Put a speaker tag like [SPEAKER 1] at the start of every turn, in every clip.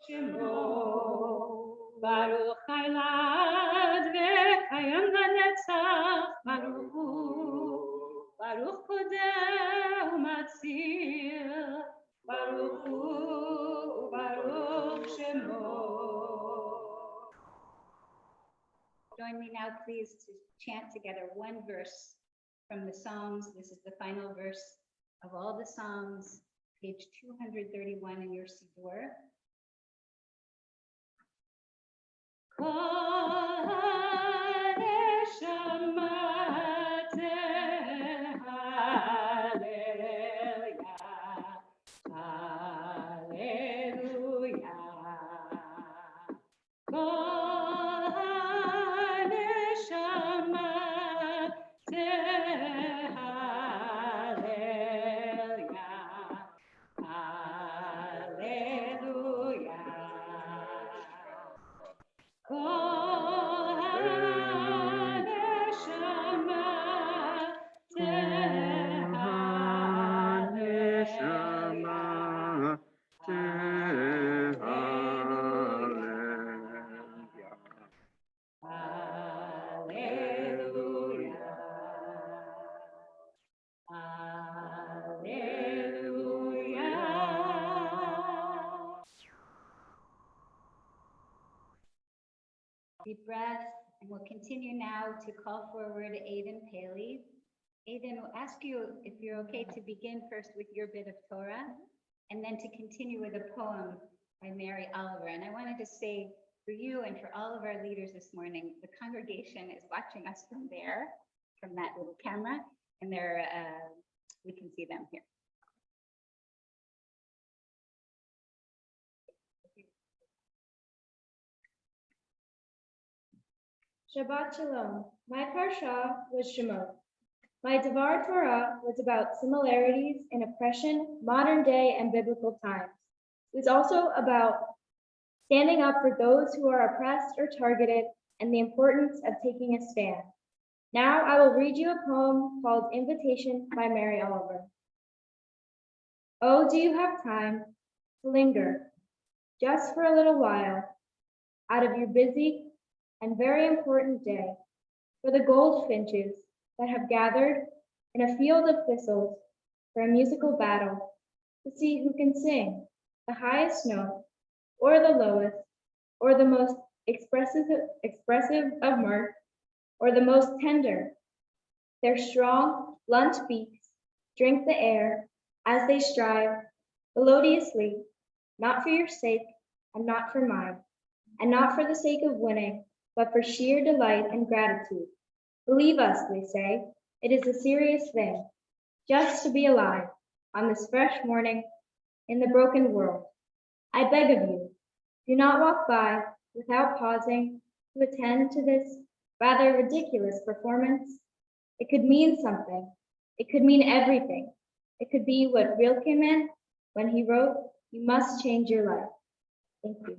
[SPEAKER 1] Shemo. Baruch Hailad ve'Kayam Lanetzach. Baruch Hu. Baruch Kodeh U'Matzil. Baruch Hu. Baruch Shemo. Join me now, please, to chant together one verse from the Psalms. This is the final verse of all the Psalms, page 231 in your Siddur. Deep breath, and we'll continue now to call forward Aidan Paley. Aidan, we'll ask you if you're okay to begin first with your bit of Torah, and then to continue with a poem by Mary Oliver. And I wanted to say for you and for all of our leaders this morning, the congregation is watching us from there, from that little camera, and we can see them here.
[SPEAKER 2] Shabbat Shalom. My parsha was Shemot. My Devar Torah was about similarities in oppression, modern day and biblical times. It was also about standing up for those who are oppressed or targeted and the importance of taking a stand. Now I will read you a poem called Invitation by Mary Oliver. Oh, do you have time to linger just for a little while out of your busy and very important day for the goldfinches that have gathered in a field of thistles for a musical battle to see who can sing the highest note or the lowest or the most expressive of mirth or the most tender. Their strong, blunt beaks drink the air as they strive melodiously, not for your sake and not for mine, and not for the sake of winning, but for sheer delight and gratitude. Believe us, they say, it is a serious thing, just to be alive on this fresh morning in the broken world. I beg of you, do not walk by without pausing to attend to this rather ridiculous performance. It could mean something. It could mean everything. It could be what Rilke meant when he wrote, "You must change your life." Thank you.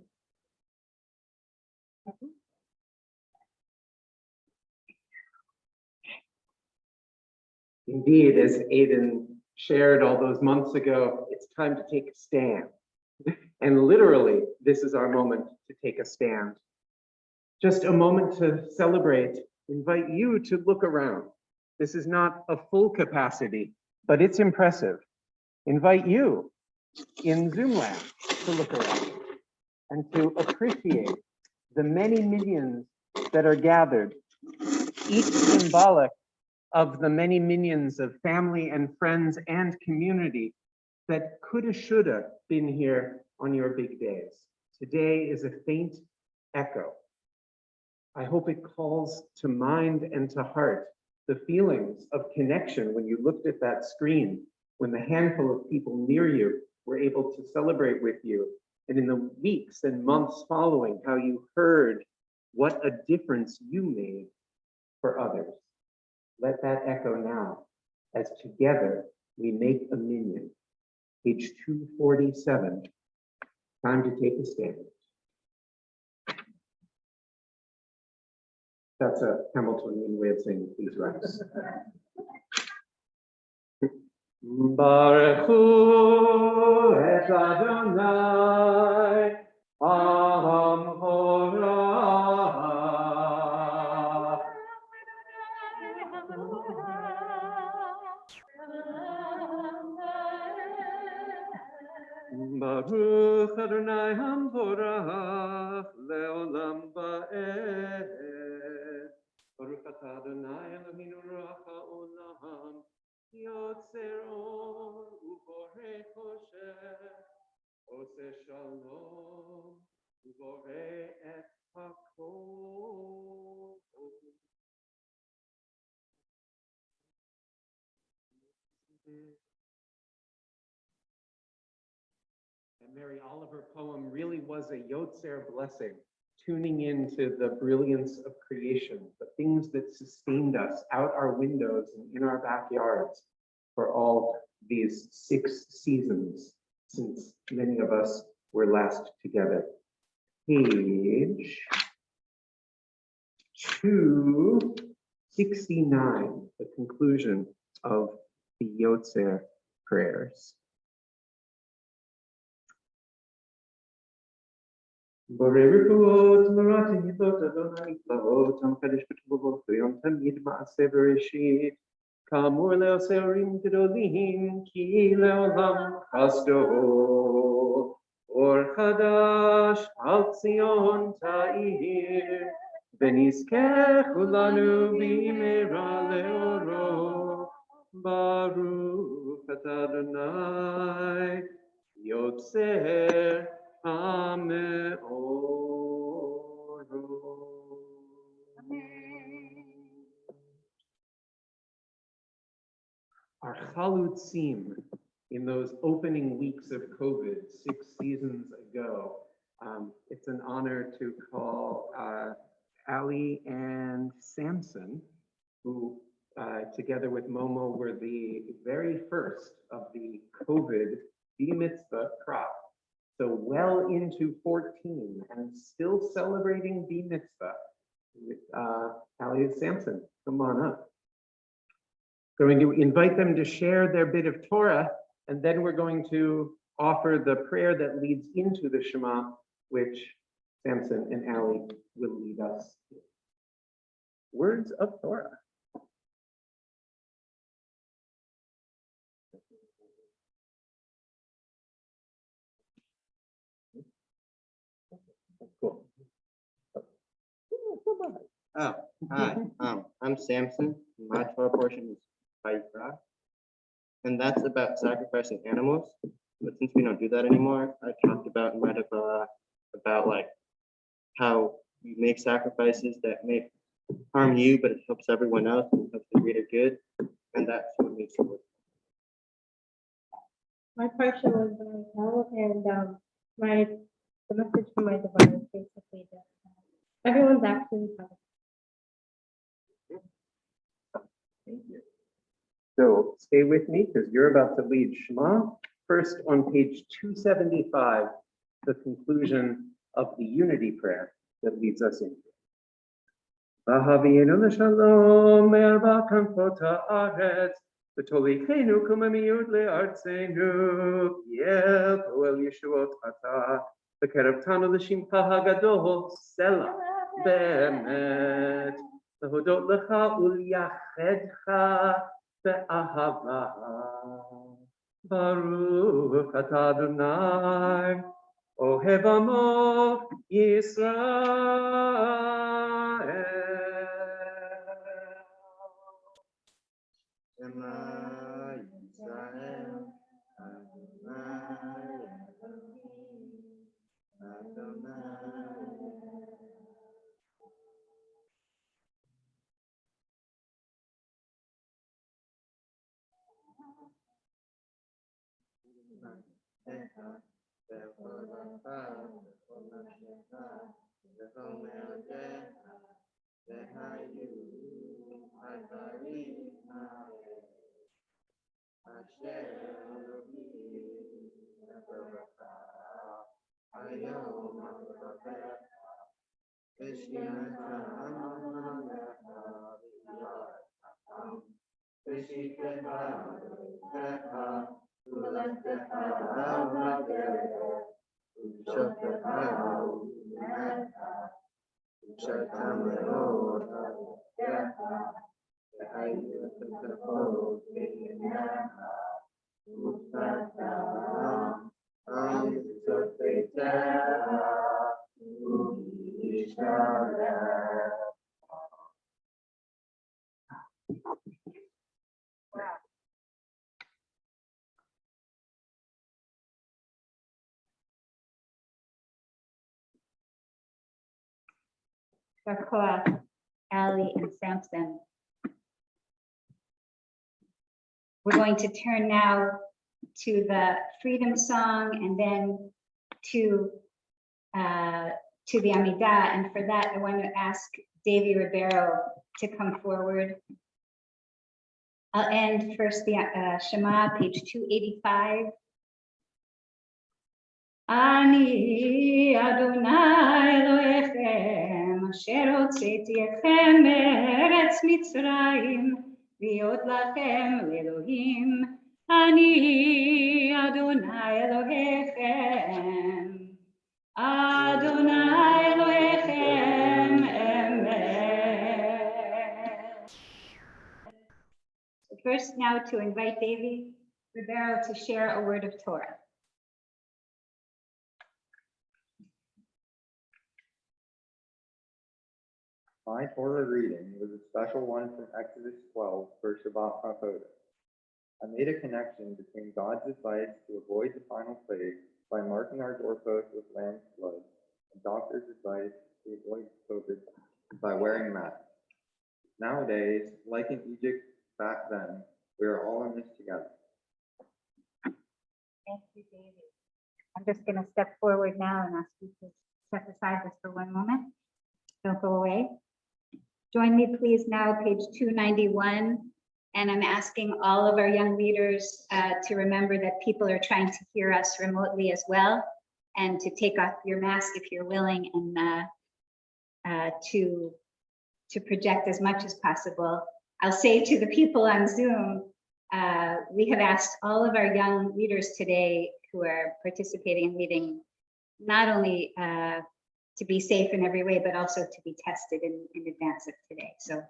[SPEAKER 3] Indeed, as Aidan shared all those months ago, it's time to take a stand. And literally, this is our moment to take a stand. Just a moment to celebrate, invite you to look around. This is not a full capacity, but it's impressive. Invite you in Zoom land to look around and to appreciate the many millions that are gathered, each symbolic of the many millions of family and friends and community that coulda, shoulda been here on your big days. Today is a faint echo. I hope it calls to mind and to heart the feelings of connection when you looked at that screen, when the handful of people near you were able to celebrate with you, and in the weeks and months following, how you heard what a difference you made for others. Let that echo now, as together we make a minion. Page 247, time to take a stand. That's a Hamiltonian way of saying please rise. Baruch hu et Adonai Baruch Adonai Hamvorach Leolam Ba'ed. Baruch Atah Adonai Eloheinu Melech Haolam Yotzer Or Uborei Choshech Oseh Shalom Uborei Et HaKol. That Mary Oliver poem really was a Yotzer blessing, tuning into the brilliance of creation, the things that sustained us out our windows and in our backyards for all these 6 seasons since many of us were last together. Page 269, the conclusion of the Yotzer prayers. Borei refuot, marati hidot Adonai tlavot, hamkadosh b'tuvot, v'yom tamid ma'aseh bereshit, ka'amur le'oseh orim gedolim, ki le'olam chasdo, or chadash al Tzion ta'ir, v'nizkeh kulanu b'mera le'oro, baruch atah Adonai, Yotzer Amen. Our chalutzim in those opening weeks of COVID 6 seasons ago. It's an honor to call Ali and Samson, who together with Momo were the very first of the COVID bar mitzvah crop. So well into 14 and still celebrating bar mitzvah. Ali and Samson, come on up. Going to invite them to share their bit of Torah, and then we're going to offer the prayer that leads into the Shema, which Samson and Ali will lead us to. Words of Torah. Cool.
[SPEAKER 4] Oh, hi. I'm Samson. My Torah portion is Vayikra, and that's about sacrificing animals. But since we don't do that anymore, I talked about in my about like how you make sacrifices that may harm you, but it helps everyone else and helps the greater good, and that's what makes it work.
[SPEAKER 2] My parsha was Vayikra, and the message from my divine is basically that everyone's actions have
[SPEAKER 3] Thank you. So stay with me because you're about to lead Shema. First on page 275, the conclusion of the unity prayer that leads us into. V'havienu l'shalom me'arba kanfot ha'aretz v'tolichenu kumamiyut le'artzenu yel poel yeshuot atah v'kerev tanu l'shimcha hagadol selah be'emet להודות לך ולייחדך באהבה. ברוך אתה אדוני, אוהב עמו ישראל.
[SPEAKER 4] Shema Yisrael, Adonai Elohim, Adonai.
[SPEAKER 1] Koach, Ali, and Samson. We're going to turn now to the freedom song and then to the Amidah. And for that, I want to ask Davy Ribeiro to come forward. I'll end first the Shema, page 285. Ani Adonai Elohechem, asher hotzeiti etchem me'eretz Mitzrayim, להיות לכם לאלוהים. אני Adonai Elohechem, Adonai Elohechem emet. So first now to invite Davy Ribeiro to share a word of Torah.
[SPEAKER 5] My Torah reading was a special one from Exodus 12 for Shabbat Hakodesh. I made a connection between God's advice to avoid the final plague by marking our doorposts with lamb's blood, and doctor's advice to avoid COVID by wearing masks. Nowadays, like in Egypt back then, we are all in this together.
[SPEAKER 1] Thank you, David. I'm just going to step forward now and ask you to step aside just for one moment. Don't go away. Join me, please, now, page 291. And I'm asking all of our young leaders to remember that people are trying to hear us remotely as well, and to take off your mask if you're willing, and to project as much as possible. I'll say to the people on Zoom, we have asked all of our young leaders today who are participating in leading, not only to be safe in every way, but also to be tested in advance of today. So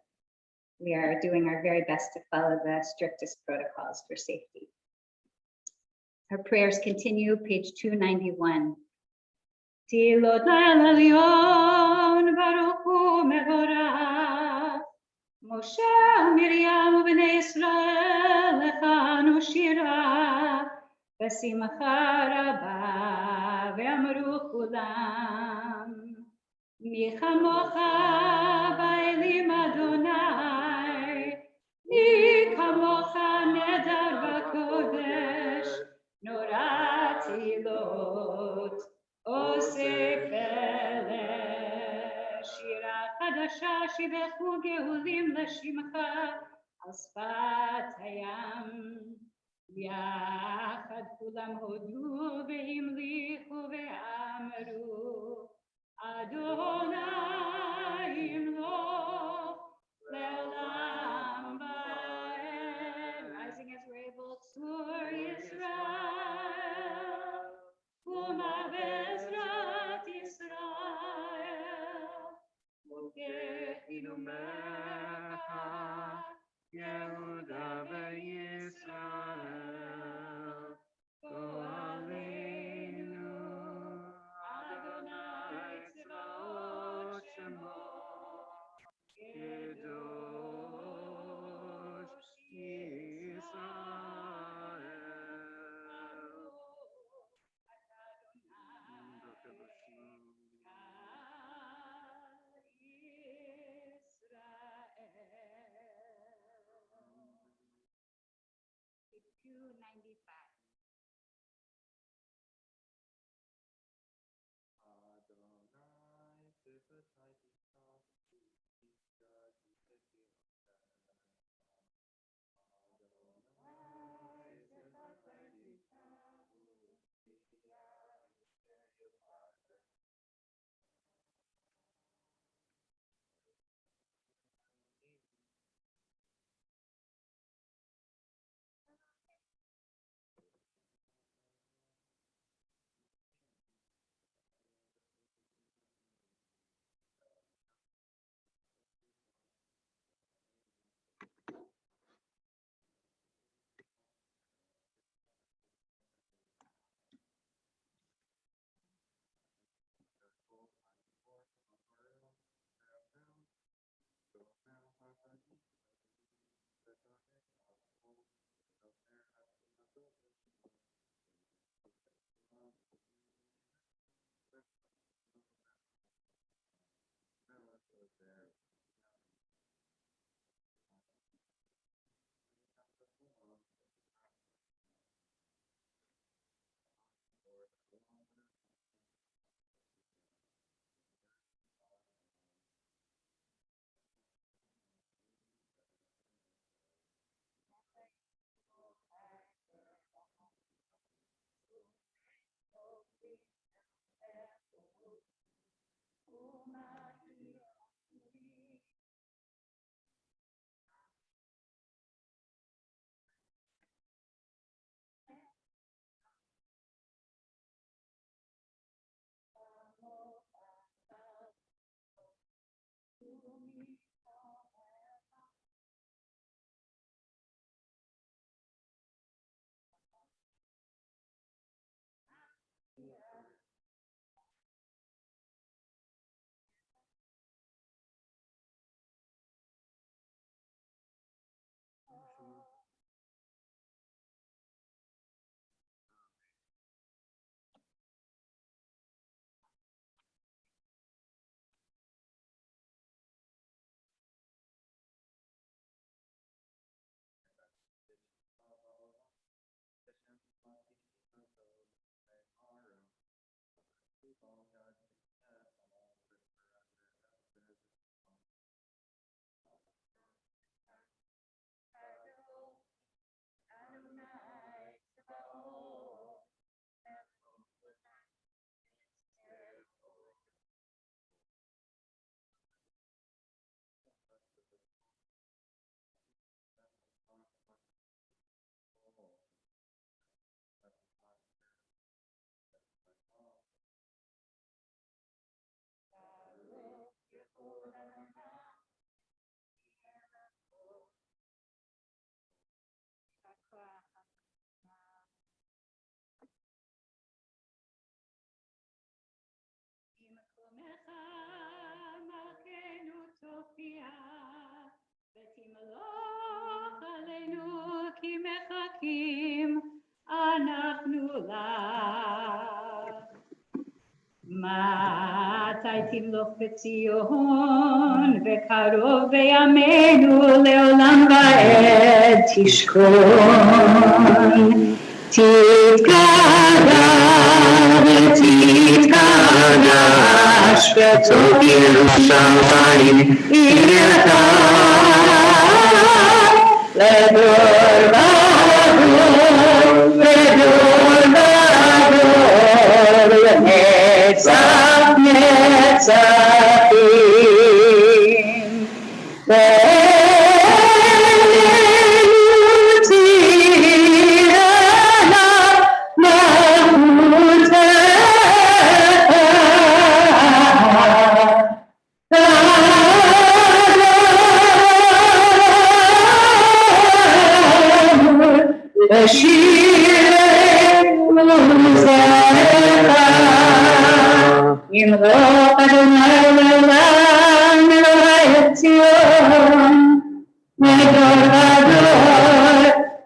[SPEAKER 1] we are doing our very best to follow the strictest protocols for safety. Our prayers continue, page 291. Tilot l'elyon baruch hu mevorach, Moshe u'Miriam u'bnei Yisrael lechanu shira, v'simcha rabba ve'amru kulam, mi chamocha ba'elim Adonai, mi kamocha nedar v'kodesh, norat ilot, oseh peleh, shira chadasha shibechu gehulim l'shimcha, al sfat hayam, yachad kulam hodu ve'imlichu ve'amru, Adonai imloch le'olam va'ed. Rising as we're able, Tzur Yisrael, Uma be'ezrat Yisrael, Ukechinu mecha, Yehuda ve'Yisrael, Go'aleinu
[SPEAKER 6] ותמלוך עלינו כי מחכים אנחנו לך. מתי תמלוך בציון וקרוב בימינו לעולם ועד תשכון. תתגדל ותתקדש בתוך ירושלים עירך לדור ודור לדור ודור לנצח נצחים. ימלוך אדוני לעולם אלוהי ציון לדור ודור.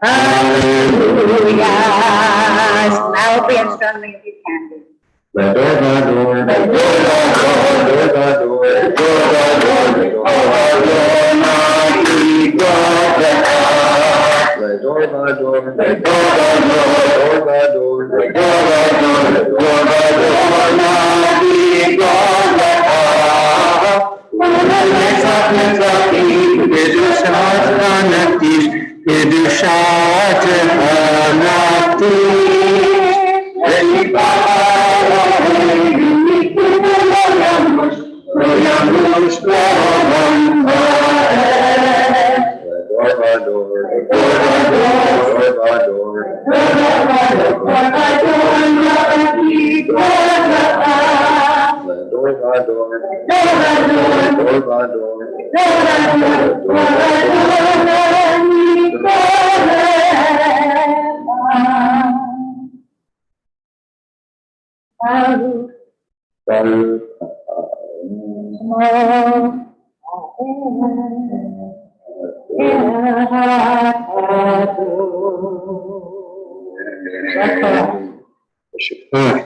[SPEAKER 6] Hallelujah. Now be instrumental if you can be.
[SPEAKER 5] לדור ודור, לדור ודור, לדור ודור, לדור ודור, קדושת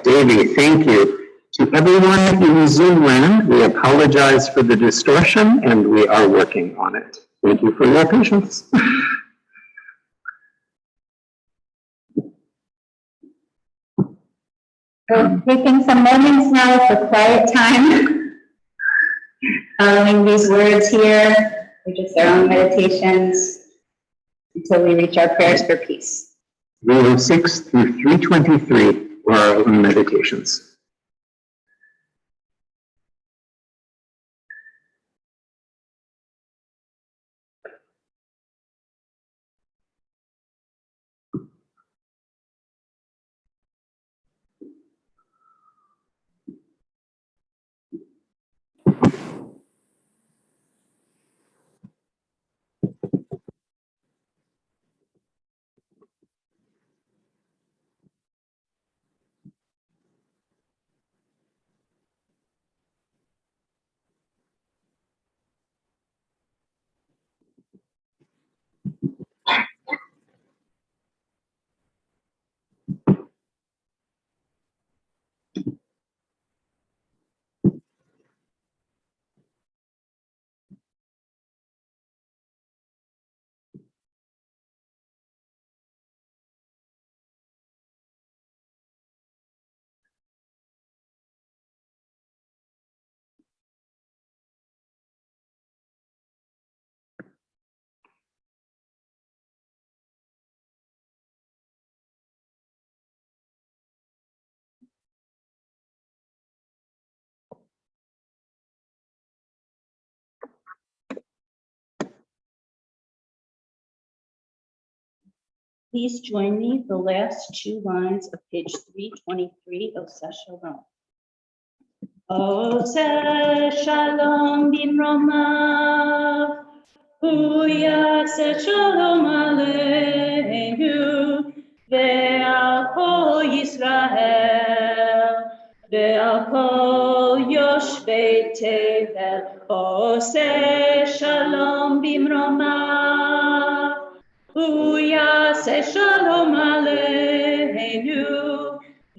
[SPEAKER 7] Davey, thank you. To everyone in Zoom land, we apologize for the distortion and we are working on it. Thank you for your patience.
[SPEAKER 6] So taking some moments now for quiet time. Following these words here, they're just our own meditations until we reach our prayers for peace.
[SPEAKER 7] 306 through 323 are our own meditations.
[SPEAKER 8] Please join me the last two lines of page 323 of Shalom. Ose shalom bimromav, hu yaseh shalom aleinu, ve'al kol Yisrael, ve'al kol yoshvei tevel. Ose shalom bimromav, hu yaseh shalom aleinu,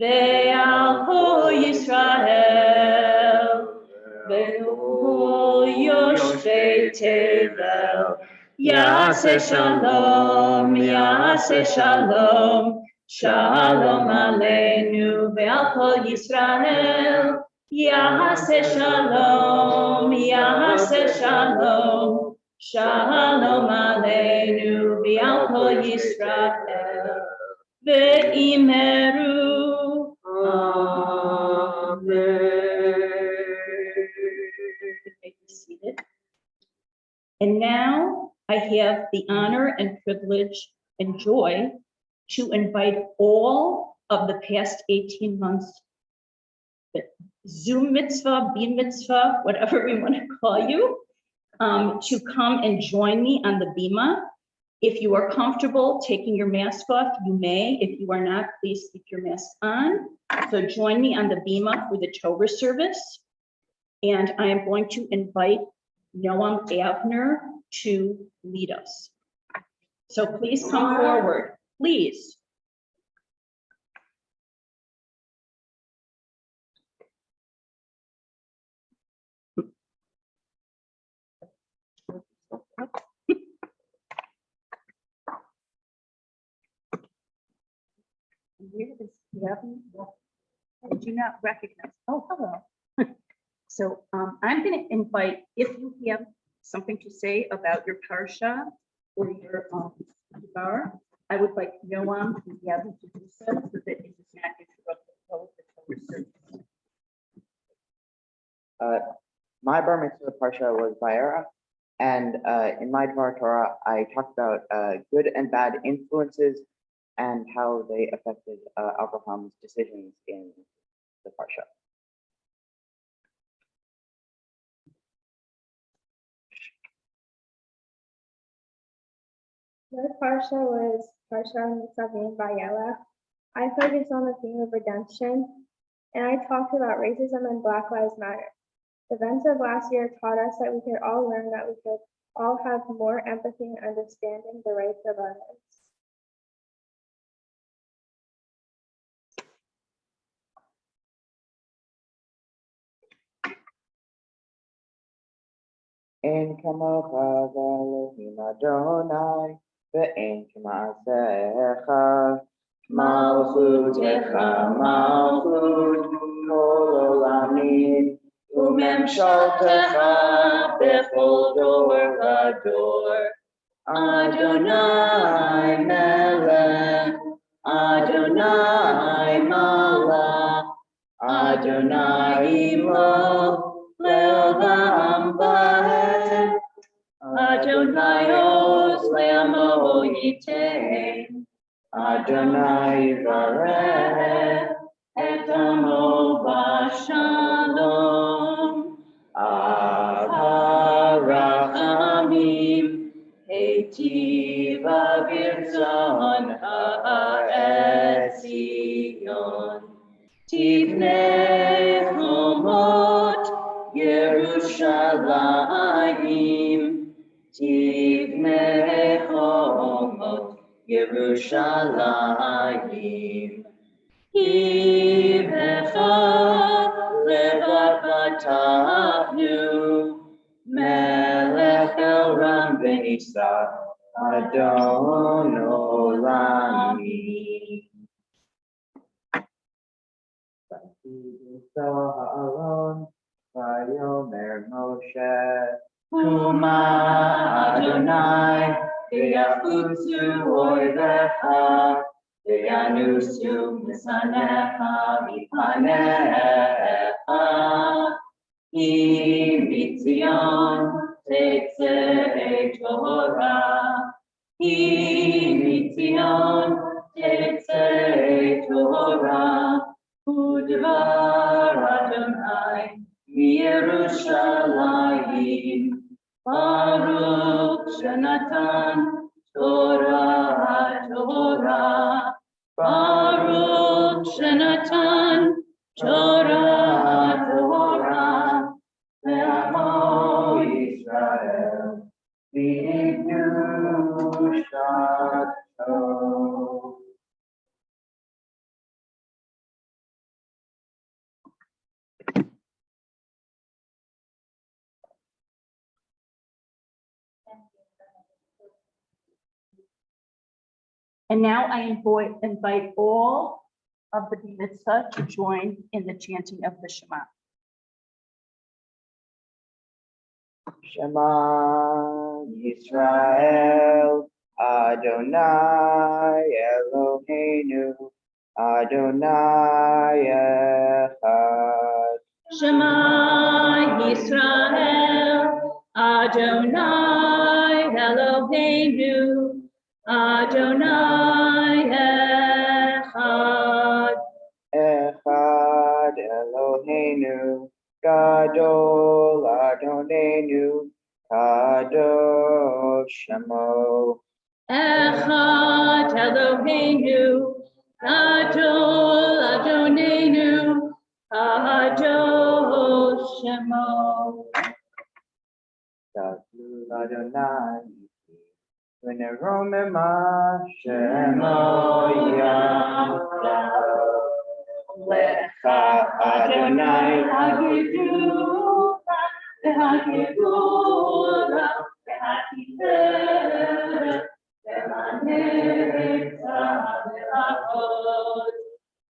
[SPEAKER 8] ve'al kol Yisrael, ve'al yoshvei tevel. Yaseh shalom, yaseh shalom, shalom aleinu, ve'al kol Yisrael. Yaseh shalom, yaseh shalom, shalom aleinu, ve'al kol Yisrael. Ve'imeru, Amen. And now I have the honor and privilege and joy to invite all of the past 18 months, Zoom mitzvah, bean mitzvah, whatever we want to call you, to come and join me on the bima. If you are comfortable taking your mask off, you may. If you are not, please keep your mask on. So join me on the bima for the Torah service. And I am going to invite Noam Avner to lead us. So please come forward, please. Where is Gavin? I do not recognize. Oh, hello. So I'm going to invite, if you have something to say about your parsha or your bar, I would like Noam and Gavin to do so that it does not interrupt the flow of the Torah service.
[SPEAKER 9] My bar mitzvah parsha was Vayera, and in my Dvar Torah, I talked about good and bad influences and how they affected Abraham's decisions in the parsha.
[SPEAKER 2] My parsha was Parsha Nitzavim Vayela. I focused on the theme of redemption, and I talked about racism and Black Lives Matter. The events of last year taught us that we could all learn that we could all have more empathy and understanding the rights of others.
[SPEAKER 9] אין כמוך ואלוהים אדוני, ואין כמעשיך. מלכותך מלכות כל עולמים, וממשלתך בכל דור ודור. אדוני מלך, אדוני מלך, אדוני אלוה לעולם ועד. אדוני עוז לעמו ייתן, אדוני יברך את עמו בשלום. אב הרחמים, היטיב ברצון הארץ ציון. תבנה חומות ירושלים, תבנה חומות ירושלים. כי בך לבד פתחנו, מלך עולם ונישא, אדון עולמי. ויבוא הארון, ויאמר משה, קומה אדוני, ויחוצו אויביך, וינוסו משנאיך מפניך. כי מציון תצא תורה, כי מציון תצא תורה, ודבר אדוני מירושלים. ברוך שנתן תורה תורה, ברוך שנתן תורה תורה, לעמו ישראל בקדושתו.
[SPEAKER 8] And now I invite all of the mitzvah to join in the chanting of the Shema.
[SPEAKER 9] Shema Yisrael, Adonai Eloheinu, Adonai Echad.
[SPEAKER 8] Shema Yisrael, Adonai Eloheinu, Adonai Echad.
[SPEAKER 9] Echad Eloheinu, Gadol Adonenu, Kadosh Shemo.
[SPEAKER 8] Echad Eloheinu, Gadol Adonenu, Kadosh Shemo.
[SPEAKER 9] Gadol Adonai, Veneromema Shemo Yahweh. Lecha Adonai Hagidula, Hagidula, Hagidula,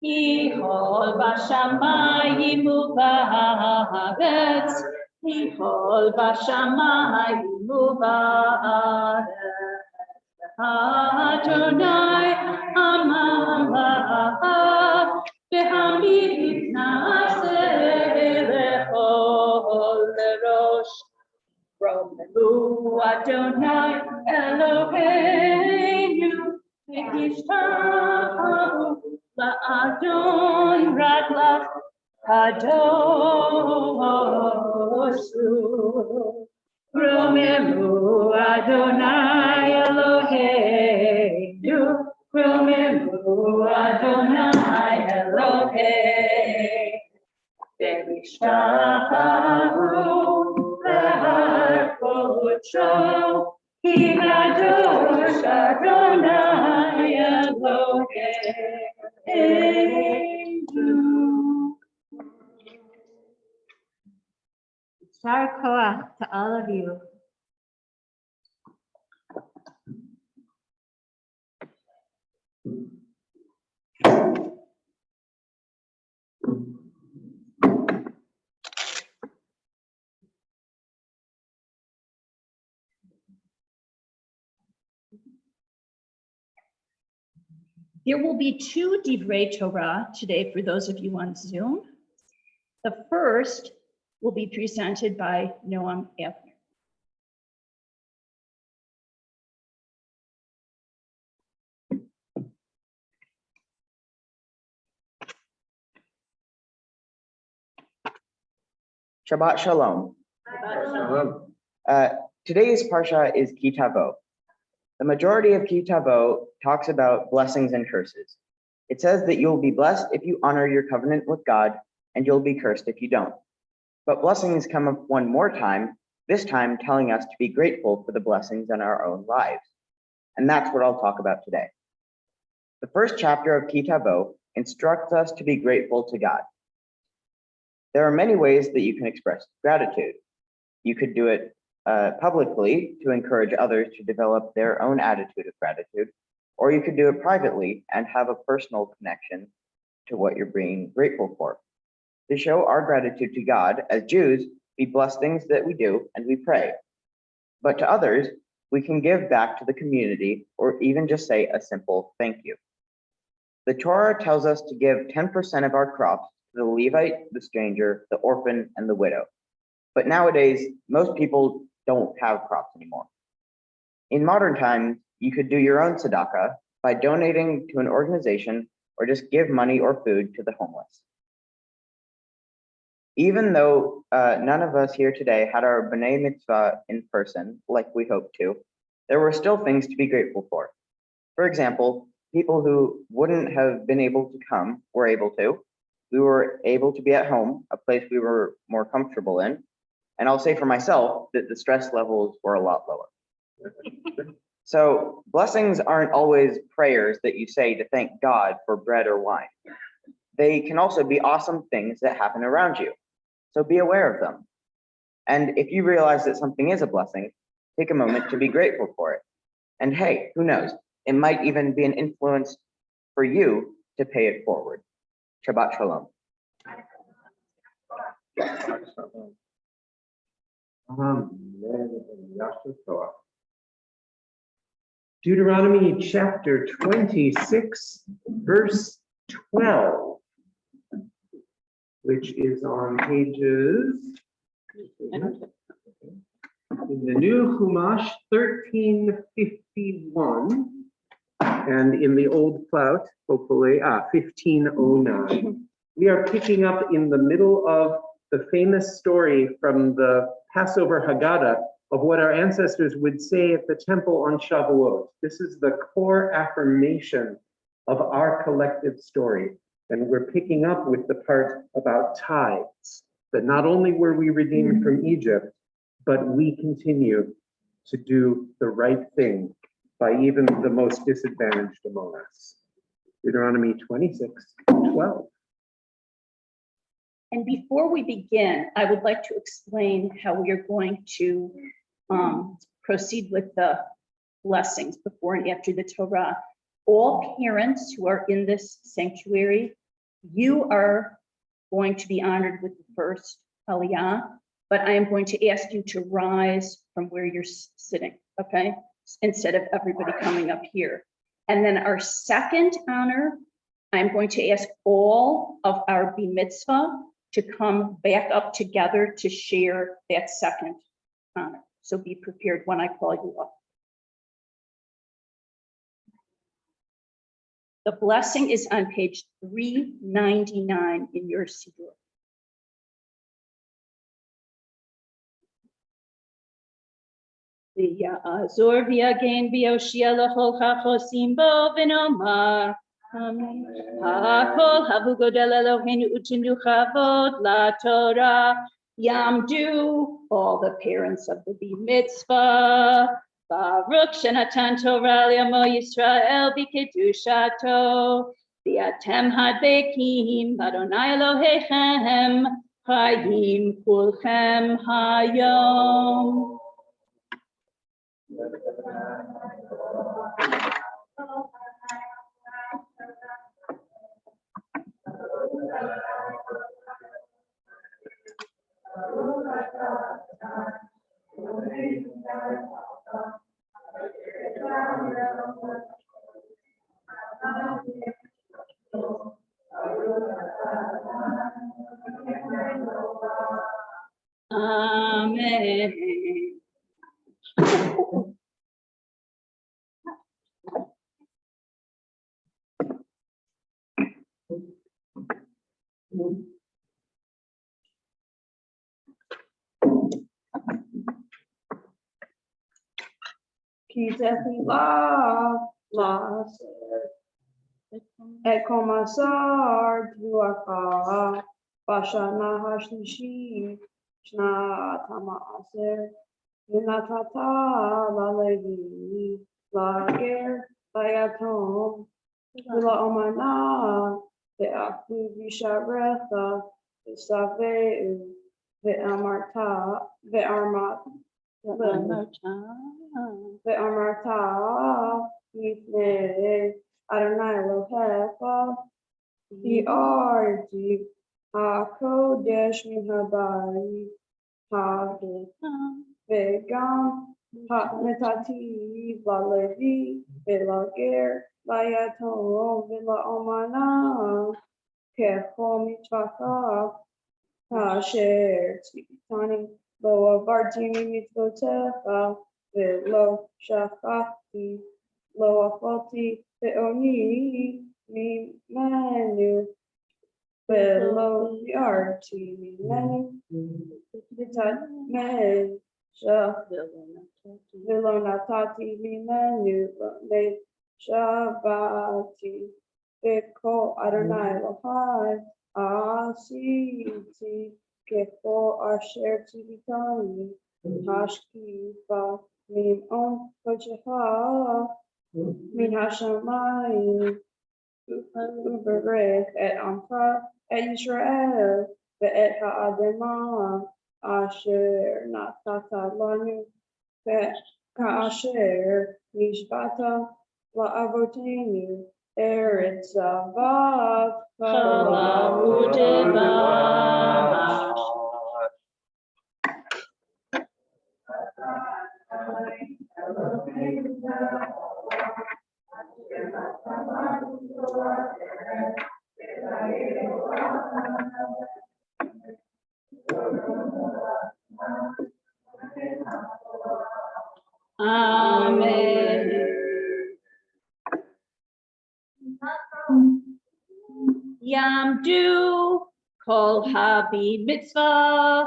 [SPEAKER 8] Ichol bashamayim u'ba'aretz, Ichol bashamayim u'ba'aretz, Adonai amalav, v'hamid na'aseh lechol lerosh. Romelu Adonai Eloheinu, v'kishtavu la'adon radlach kadoshu. Romelu Adonai Eloheinu, Romelu Adonai Eloheinu, v'kishtavu Ki kadosh Adonai Eloheinu.
[SPEAKER 1] Shar koach to all of you.
[SPEAKER 8] There will be two Divrei Torah today for those of you on Zoom. The first will be presented by Noam Abner.
[SPEAKER 9] Shabbat Shalom. Today's Parsha is Ki Tavo. The majority of Ki Tavo talks about blessings and curses. It says that you'll be blessed if you honor your covenant with God, and you'll be cursed if you don't. But blessings come up one more time, this time telling us to be grateful for the blessings in our own lives. And that's what I'll talk about today. The first chapter of Ki Tavo instructs us to be grateful to God. There are many ways that you can express gratitude. You could do it publicly to encourage others to develop their own attitude of gratitude, or you could do it privately and have a personal connection to what you're being grateful for. To show our gratitude to God, as Jews, we bless things that we do and we pray. But to others, we can give back to the community or even just say a simple thank you. The Torah tells us to give 10% of our crops to the Levite, the stranger, the orphan, and the widow. But nowadays, most people don't have crops anymore. In modern times, you could do your own tzedakah by donating to an organization or just give money or food to the homeless. Even though none of us here today had our B'nai Mitzvah in person, like we hoped to, there were still things to be grateful for. For example, people who wouldn't have been able to come were able to. We were able to be at home, a place we were more comfortable in. And I'll say for myself that the stress levels were a lot lower. So blessings aren't always prayers that you say to thank God for bread or wine. They can also be awesome things that happen around you. So be aware of them. And if you realize that something is a blessing, take a moment to be grateful for it. And hey, who knows? It might even be an influence for you to pay it forward. Shabbat Shalom.
[SPEAKER 3] Deuteronomy chapter 26, verse 12, which is on pages in the new Chumash 1351, and in the old Clout, hopefully, 1509. We are picking up in the middle of the famous story from the Passover Haggadah of what our ancestors would say at the temple on Shavuot. This is the core affirmation of our collective story. And we're picking up with the part about tithes, that not only were we redeemed from Egypt, but we continue to do the right thing by even the most disadvantaged among us. Deuteronomy 26:12.
[SPEAKER 8] And before we begin, I would like to explain how we are going to proceed with the blessings before and after the Torah. All parents who are in this sanctuary, you are going to be honored with the first Aliyah, but I am going to ask you to rise from where you're sitting, okay? Instead of everybody coming up here. And then our second honor, I'm going to ask all of our b'mitzvah to come back up together to share that second honor. So be prepared when I call you up. The blessing is on page 399 in your siddur. V'ya'azor v'yagen v'yoshia l'chol chachosim bo v'nomar. Ha'kol havu godel Eloheinu u'tenu chavod la'Torah. Yamdu, all the parents of the b'mitzvah. Baruch shenatan Torah li'amo Yisrael b'kedushato. V'atem hadbekim Adonai Elohechem Chayim kulchem hayom. Amen.
[SPEAKER 2] Ekomasar Duaka Bashana Hashlishi Shna Tamaaser Yunatata Lalevi Lager Bayatom Vila Omana the Aku Visharetha the Save the Amarta the Armat the Amarta Mifne Adonai Elohecha the Arti HaKodesh Min Habayit HaVegam HaMetati Valevi Velager Vayatom Vilaomana Kechol Mitzvah Asher Tzitani Lo Avarti Mitzvotecha Velo Shachati Lo Achoti Ve'oni Mimenu Velo Yarti Mimenu Vitat Me Shah Velo Natati Mimenu Le Shabati Veko Adonai Elohai Asiti Kefo Asher Tivitani Hashkifa Mim On Kochecha Min Hashamayim Uberech Et Amcha Et Yisrael Ve'et Ha'adema Asher Natata Lanu Ve'et Ka'asher Nishbata La'avotenu Eretz Zavav
[SPEAKER 8] Chalav Udevash. Amen. Yamdu Kol Habi Mitzvah.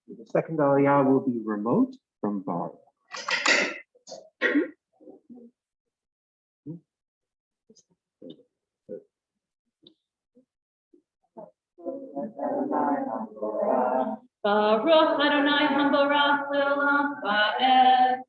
[SPEAKER 3] The second aliyah will be remote from Bar.
[SPEAKER 8] Baruch Adonai Hamborach Leolam Va'ed.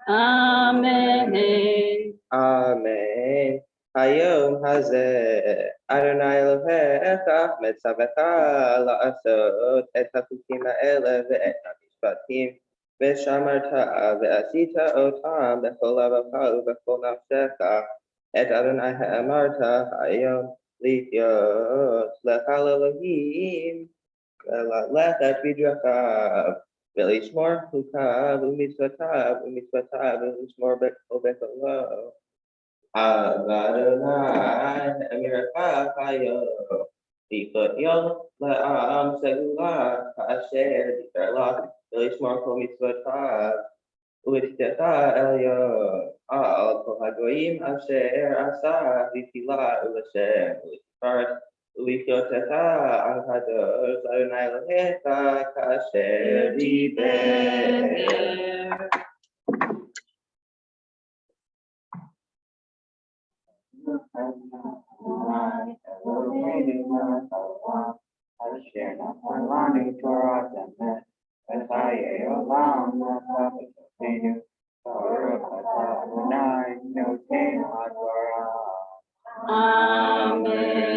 [SPEAKER 8] Amen.
[SPEAKER 4] Amen. Hayom hazeh Adonai Elohecha metzavecha la'asot et hachukim ha'ele ve'et hamishpatim ve'shamarta ve'asita otam bechol lavacha u'bechol nafshecha et Adonai ha'amarta hayom lihyot lecha l'Elohim ve'la'lechet b'drachav ve'lishmor chukav u'mitzvotav ve'lishmor bechol becholo. Adonai, America, Kayo, Ikot Yom, La'am, Segula, Kasher, Dikala, Ilishmar, Komitzvot, Ulitzeta, Elyo, Al, Kohagoyim, Asher, Asa, Vitila, Ulasher, Ulitzar, Ulitzoteta, Ankados, Adonai, Laheta, Kasher, Diber.
[SPEAKER 8] Amen.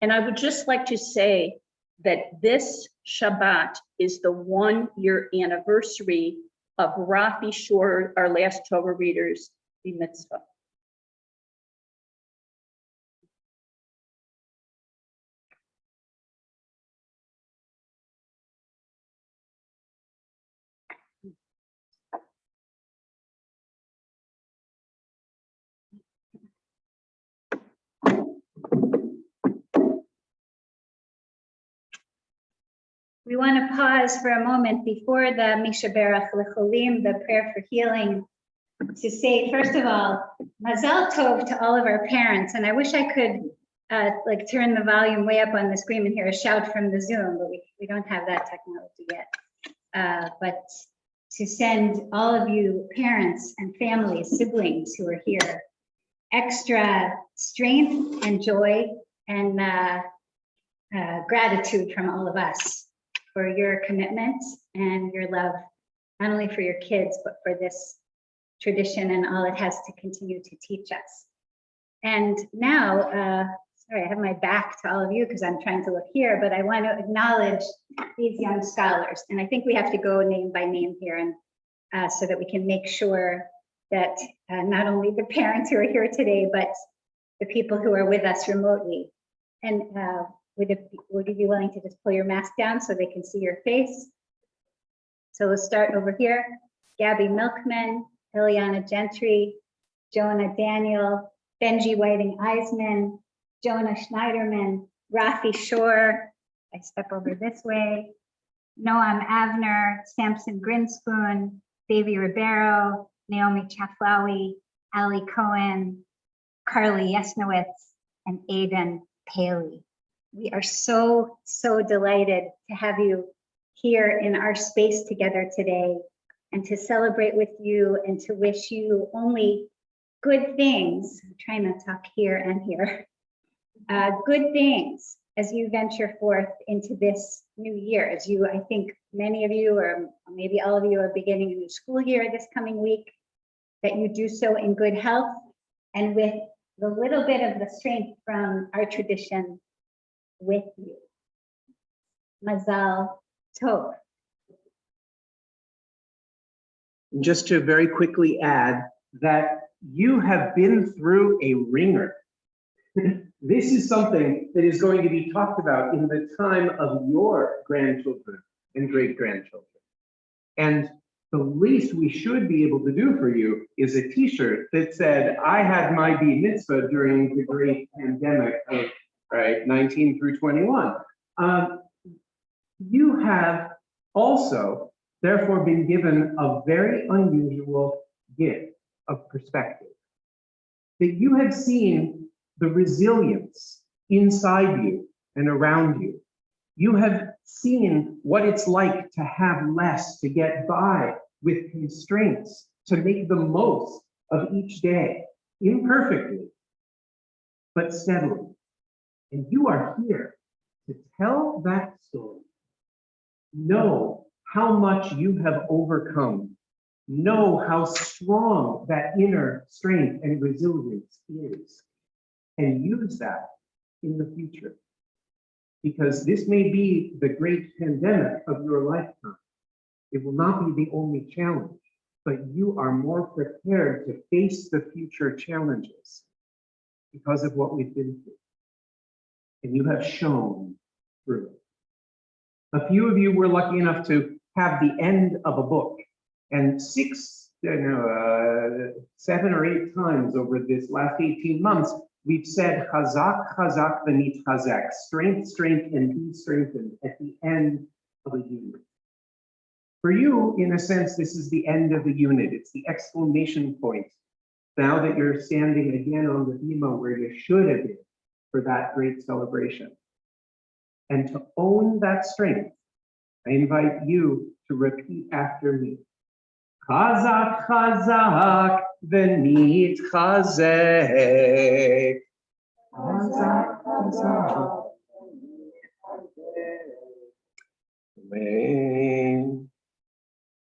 [SPEAKER 8] And I would just like to say that this Shabbat is the 1-year anniversary of Rafi Shor, our last Torah reader's mitzvah.
[SPEAKER 1] We want to pause for a moment before the Misha Berach Lecholim, the prayer for healing, to say, first of all, Mazal Tov to all of our parents. And I wish I could like turn the volume way up on the screen and hear a shout from the Zoom, but we don't have that technology yet. But to send all of you parents and families, siblings who are here, extra strength and joy and gratitude from all of us for your commitment and your love, not only for your kids, but for this tradition and all it has to continue to teach us. And now, sorry, I have my back to all of you because I'm trying to look here, but I want to acknowledge these young scholars. And I think we have to go name by name here, and so that we can make sure that not only the parents who are here today, but the people who are with us remotely. And would you be willing to just pull your mask down so they can see your face? So let's start over here. Gabby Milkman, Eliana Gentry, Jonah Daniel, Benji Whiting Eisman, Jonah Schneiderman, Rafi Shore. I step over this way. Noam Avner, Samson Grinspoon, Davy Ribeiro, Naomi Chaflawi, Ali Cohen, Carly Yesnowitz, and Aidan Paley. We are so, so delighted to have you here in our space together today and to celebrate with you and to wish you only good things. I'm trying to talk here and here. Good things as you venture forth into this new year. As you, I think many of you, or maybe all of you, are beginning a new school year this coming week, that you do so in good health and with the little bit of the strength from our tradition with you. Mazal Tov.
[SPEAKER 3] Just to very quickly add that you have been through a ringer. This is something that is going to be talked about in the time of your grandchildren and great-grandchildren. And the least we should be able to do for you is a t-shirt that said, I had my bar mitzvah during the great pandemic of 19 through 21. You have also, therefore, been given a very unusual gift of perspective. That you have seen the resilience inside you and around you. You have seen what it's like to have less, to get by with constraints, to make the most of each day, imperfectly, but steadily. And you are here to tell that story. Know how much you have overcome. Know how strong that inner strength and resilience is. And use that in the future. Because this may be the great pandemic of your lifetime. It will not be the only challenge, but you are more prepared to face the future challenges because of what we've been through. And you have shown through it. A few of you were lucky enough to have the end of a book And 7 or 8 times over this last 18 months, we've said chazak, chazak, v'nit chazak, strength, strength, and be strengthened at the end of a unit. For you, in a sense, this is the end of the unit. It's the exclamation point. Now that you're standing again on the bima where you should have been for that great celebration. And to own that strength, I invite you to repeat after me. Chazak, chazak, v'nit chazek. Chazak, chazak. Amen.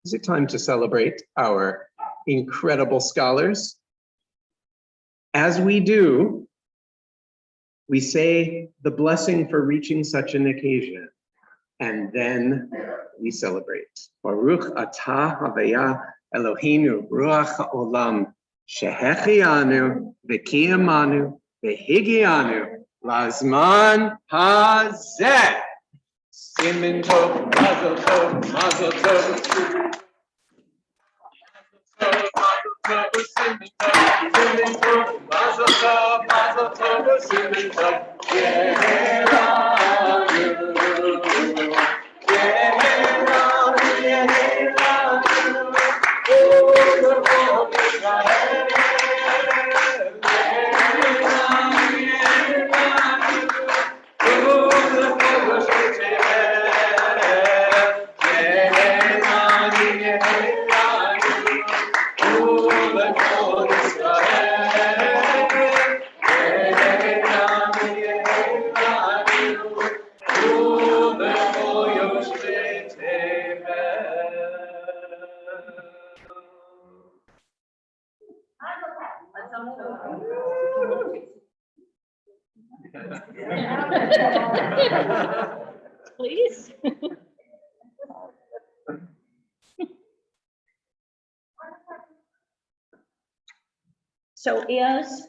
[SPEAKER 3] Is it time to celebrate our incredible scholars? As we do, we say the blessing for reaching such an occasion, and then we celebrate. Baruch atah havaya Eloheinu ruach ha'olam shehechianu v'kiyamanu v'higianu lazman hazeh. Simen tov, mazel tov, mazel tov.
[SPEAKER 8] Please. So as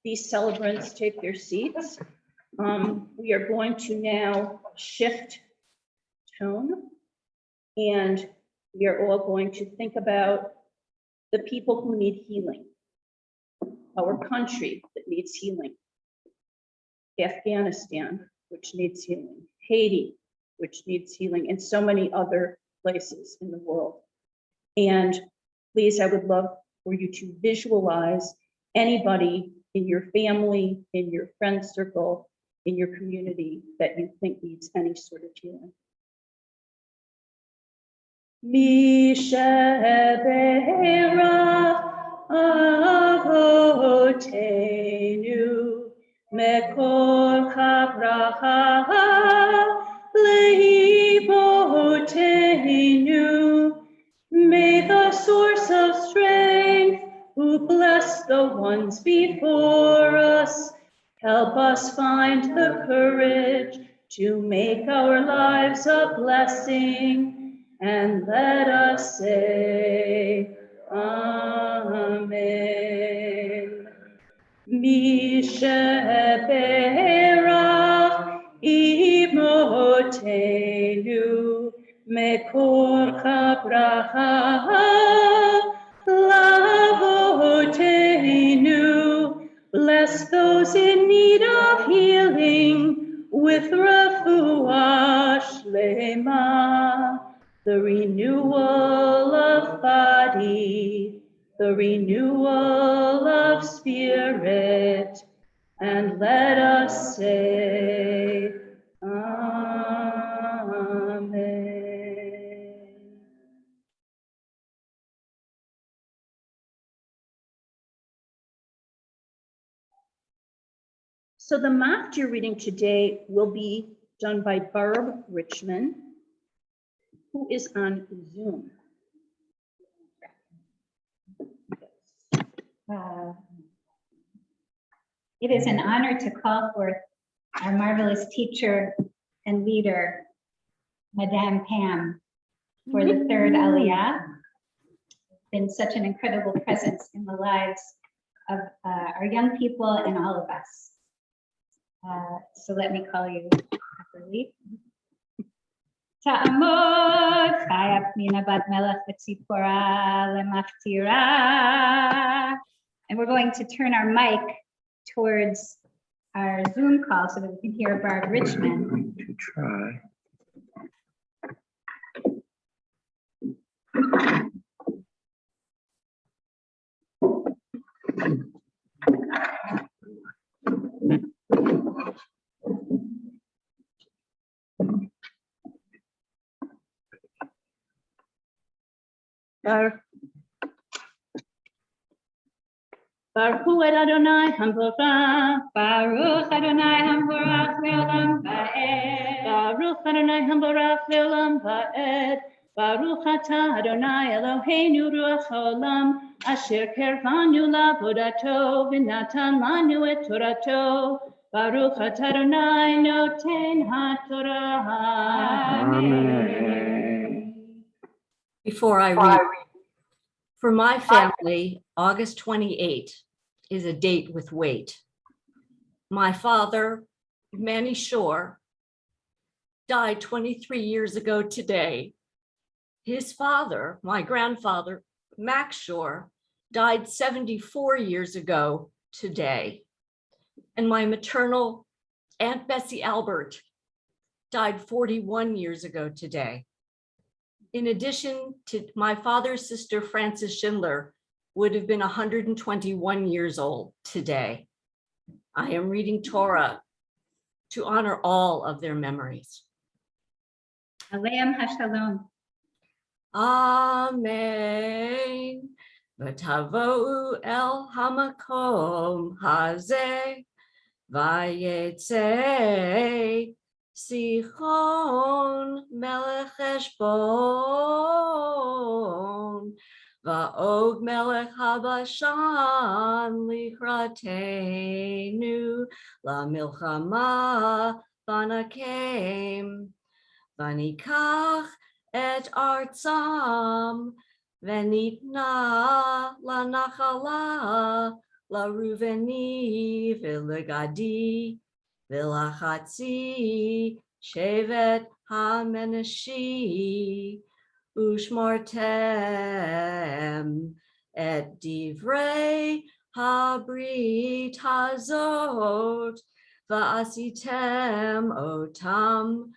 [SPEAKER 8] these celebrants take their seats, we are going to now shift tone, and we are all going to think about the people who need healing, our country that needs healing, Afghanistan, which needs healing, Haiti, which needs healing, and so many other places in the world. And please, I would love for you to visualize anybody in your family, in your friend circle, in your community that you think needs any sort of healing. Mishabera avotenu mekor kabraha leibotenu. May the source of strength, who bless the ones before us, help us find the courage to make our lives a blessing, and let us say, Amen. Misheberach imotenu mekor kabraha lavotenu. Bless those in need of healing with refuah shlema, the renewal of body, the renewal of spirit, and let us say, Amen. So the Maftir reading today will be done by Barb Richmond, who is on Zoom.
[SPEAKER 1] It is an honor to call forth our marvelous teacher and leader, Madame Pam, for the third Aliyah. Been such an incredible presence in the lives of our young people and all of us. So let me call you properly. Ta'amod Chaya Pnina Bat Melech V'Tzipora Lemaftira. And we're going to turn our mic towards our Zoom call so that we can hear Barb Richmond.
[SPEAKER 7] I'm going to try.
[SPEAKER 8] Baruch Hu et Adonai Hamvorach.
[SPEAKER 1] Baruch Adonai Hamvorach Leolam Va'ed.
[SPEAKER 8] Baruch Adonai Hamvorach Leolam Va'ed. Baruch Atah Adonai Eloheinu Ruach Haolam Asher Kervanu Lavodato V'natan Lanu et Torato. Baruch Atah Adonai Noten HaTorah.
[SPEAKER 7] Amen.
[SPEAKER 10] Before I read, for my family, August 28 is a date with weight. My father, Manny Shore, died 23 years ago today. His father, my grandfather, Max Shore, died 74 years ago today. And my maternal Aunt Bessie Albert died 41 years ago today. In addition to my father's sister, Frances Schindler, would have been 121 years old today. I am reading Torah to honor all of their memories.
[SPEAKER 1] Aleim Hashalom.
[SPEAKER 10] Amen. V'tavo'u el hamakom hazeh vayetze Sichon melech Heshbon va'og melech Habashan lichratenu la milchama vanakem vanikach et artzam venitna la nachala la Ruveni v'legadi V'lachatzi shevet ha-menashi ushmartem et divrei ha-brit hazot va'asitem otam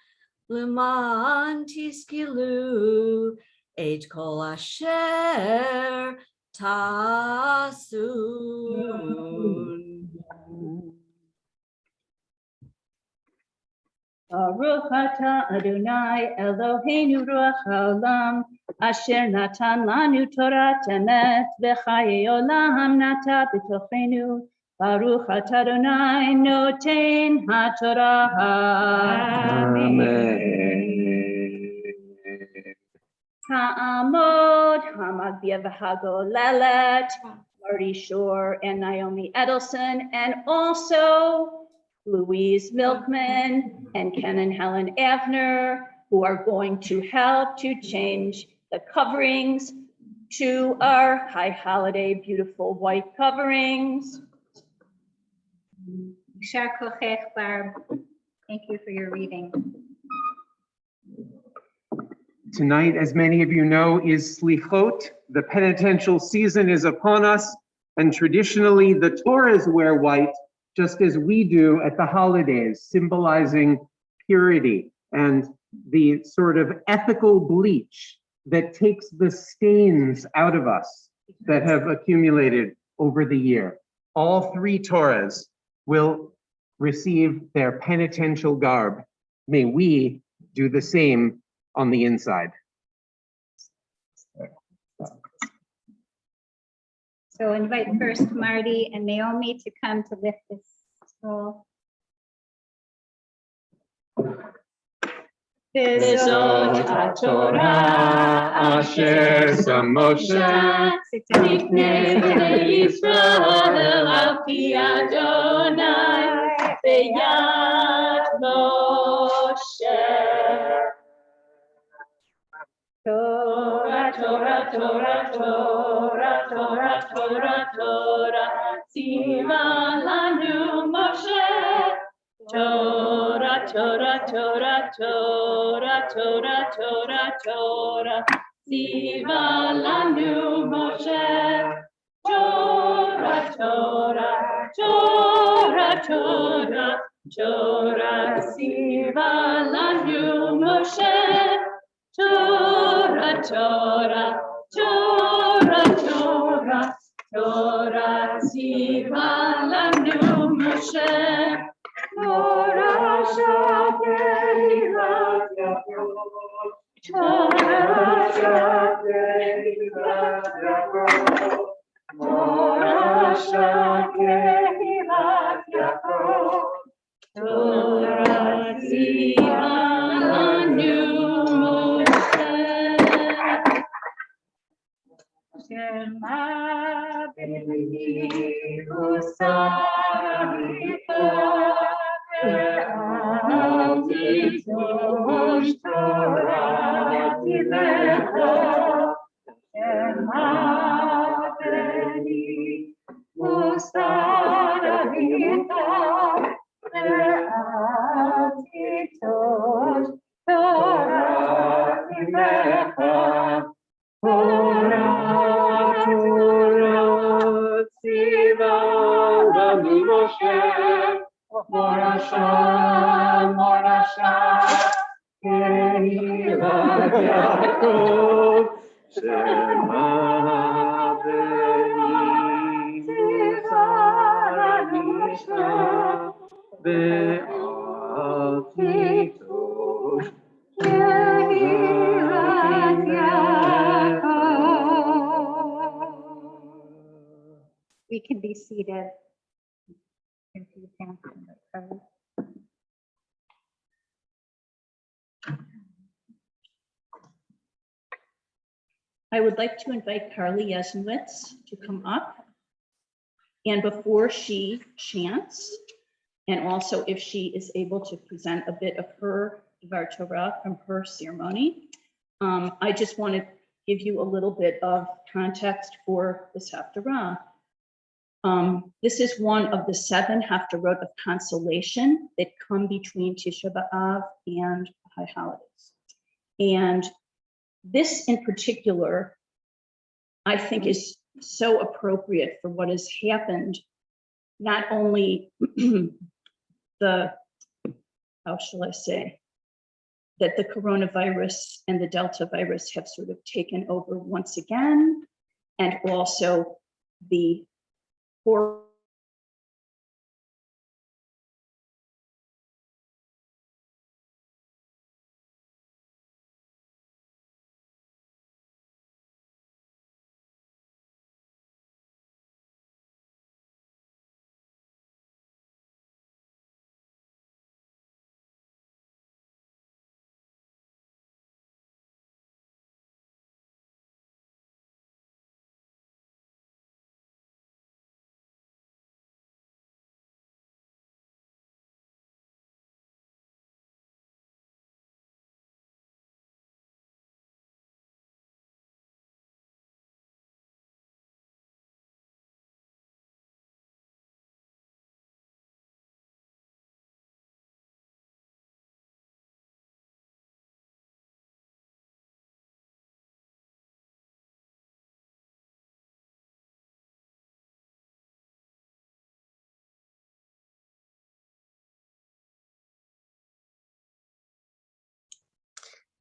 [SPEAKER 10] l'man tiskilu et kol asher tasun.
[SPEAKER 8] Baruch atah Adonai Eloheinu Ruach Haolam Asher natan lanu Torah emet v'chayei olam nata b'tochenu. Baruch atah Adonai noten haTorah.
[SPEAKER 7] Amen.
[SPEAKER 8] Ta'amod Hamagdia v'hagolelet, Marty Shore and Naomi Edelson, and also Louise Milkman and Ken and Helen Avner, who are going to help to change the coverings to our high holiday beautiful white coverings.
[SPEAKER 1] Shar kochech, Barb. Thank you for your reading.
[SPEAKER 3] Tonight, as many of you know, is Slichot. The penitential season is upon us, and traditionally the Torahs wear white, just as we do at the holidays, symbolizing purity and the sort of ethical bleach that takes the stains out of us that have accumulated over the year. All three Torahs will receive their penitential garb. May we do the same on the inside.
[SPEAKER 1] So invite first Marty and Naomi to come to lift this scroll.
[SPEAKER 8] V'zot
[SPEAKER 3] HaTorah asher sam Moshe
[SPEAKER 8] Lifnei Bnei Yisrael al pi Adonai b'yad Moshe. Torah, Torah, Torah, Torah, Torah, Torah, Torah, Tzivah lanu Moshe, Torah, Torah, Torah, Torah, Torah, Torah, Torah. Tziva lanu Moshe. Torah, Torah, Torah, Torah, Torah. Tziva lanu Moshe. Torah, Torah, Torah, Torah, Torah. Tziva lanu Moshe. Torah Shabbat Torah Shabbat Torah Shabbat Torah Zivanu Moshe Shema Beni Usarita Titosh Torah Tilecha Shema Beni Usarita Titosh Torah Tilecha Torah, Torah, Tziva lanu Moshe, Morasha, Morasha, Kehilat Yaakov, Shema Beni, Tziva lanu Moshe, Ve'al Titosh, Kehilat Yaakov.
[SPEAKER 1] We can be seated. If you can.
[SPEAKER 8] I would like to invite Carly Yasnowitz to come up. And before she chants, and also if she is able to present a bit of her Dvar Torah from her ceremony, I just want to give you a little bit of context for this Haftarah. This is one of the 7 Haftarot of consolation that come between Tisha B'Av and High Holidays. And this in particular, I think is so appropriate for what has happened, not only the, how shall I say, that the coronavirus and the Delta virus have sort of taken over once again, and also the horror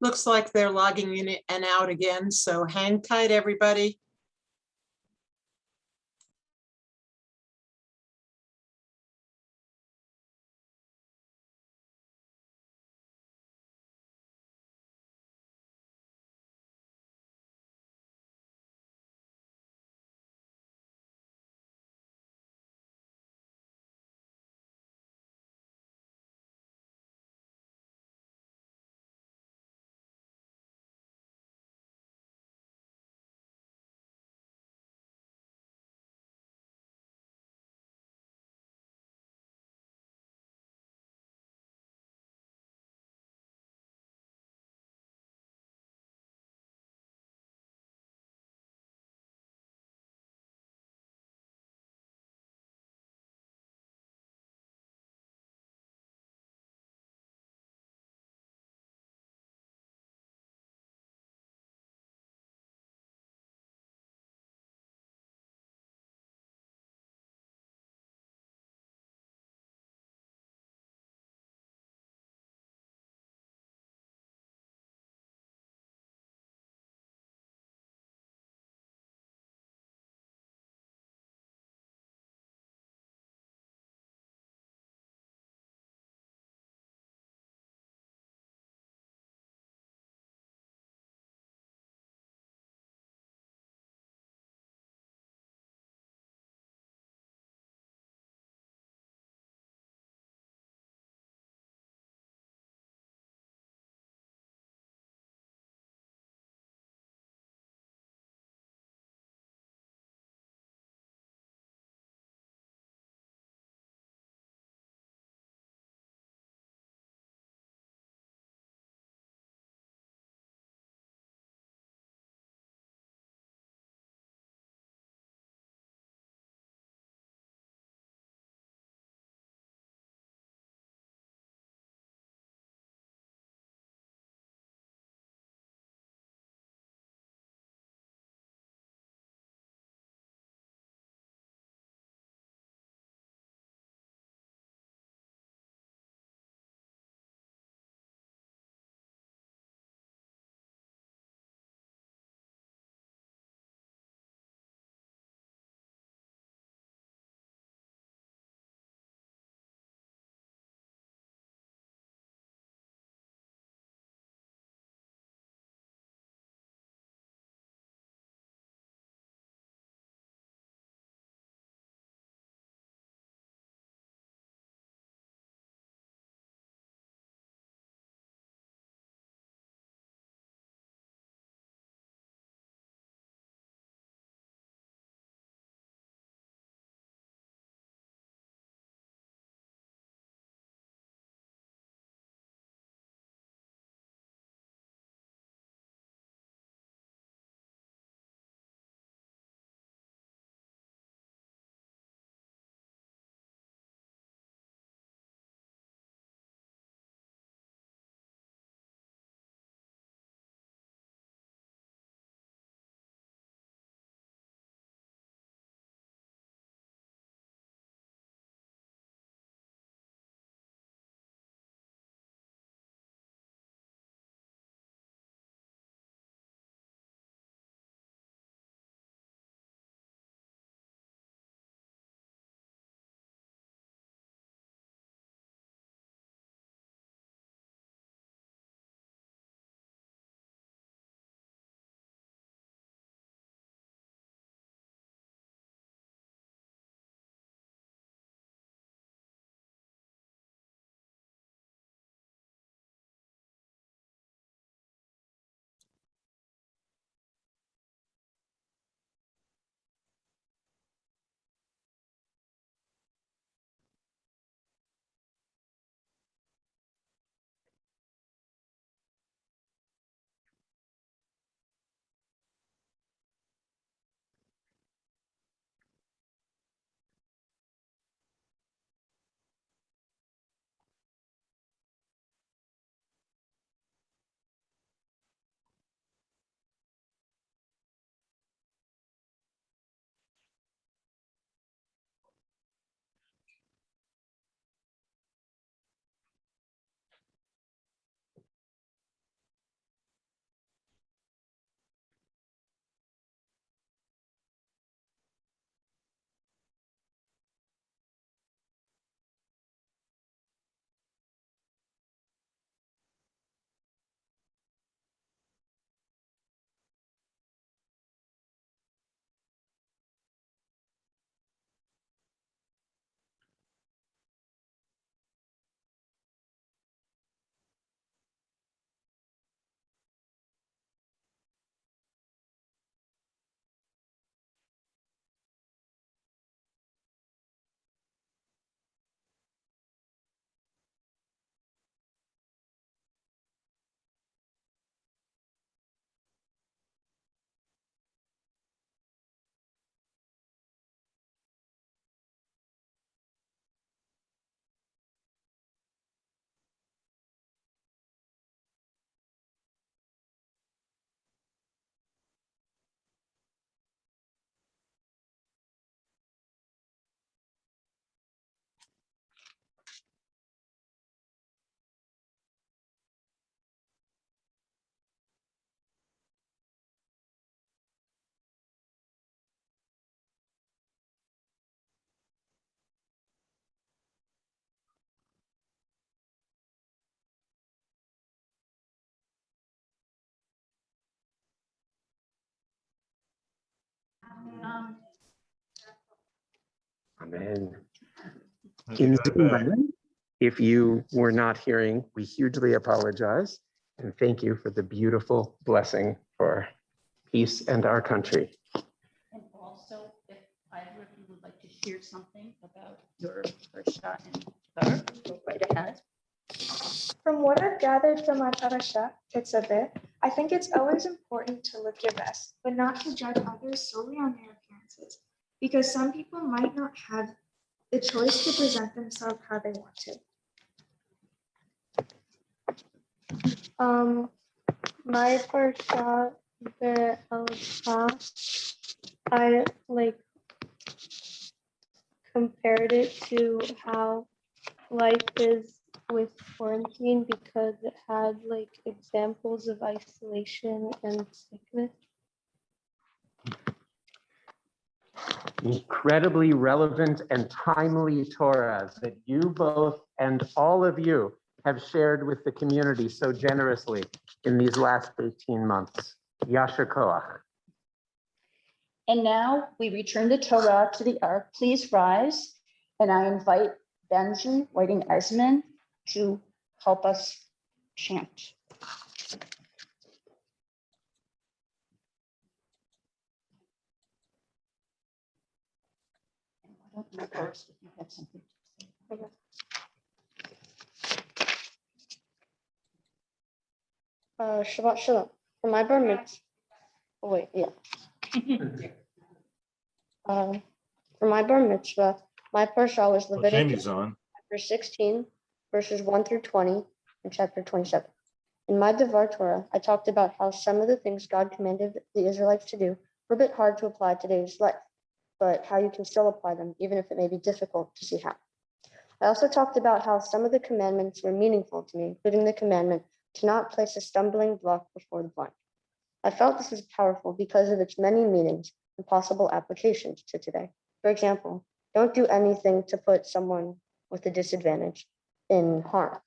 [SPEAKER 11] Looks like they're logging in and out again, so hang tight, everybody.
[SPEAKER 3] Amen. In Zoom land, if you were not hearing, we hugely apologize and thank you for the beautiful blessing for peace and our country.
[SPEAKER 8] And also, if either of you would like to share something about your Parsha and Torah, go right ahead.
[SPEAKER 2] From what I've gathered from my parasha, Tetzaveh, I think it's always important to look your best, but not to judge others solely on their appearances, because some people might not have the choice to present themselves how they want to. My parsha, the I compared it to how life is with quarantine because it had examples of isolation and sickness.
[SPEAKER 3] Incredibly relevant and timely Torah that you both and all of you have shared with the community so generously in these last 18 months. Yasher koach.
[SPEAKER 8] And now we return the Torah to the ark. Please rise. And I invite Benji Whiting Esmond to help us chant. And why don't you first, if you had something to say.
[SPEAKER 2] Shabbat Shalom. For my bar mitzvah. Oh wait, yeah. For my bar mitzvah, my parsha was Leviticus chapter 16, verses 1 through 20, and chapter 27. In my Devar Torah, I talked about how some of the things God commanded the Israelites to do were a bit hard to apply to today's life, but how you can still apply them, even if it may be difficult to see how. I also talked about how some of the commandments were meaningful to me, including the commandment to not place a stumbling block before the blind. I felt this was powerful because of its many meanings and possible applications to today. For example, don't do anything to put someone with a disadvantage in harm.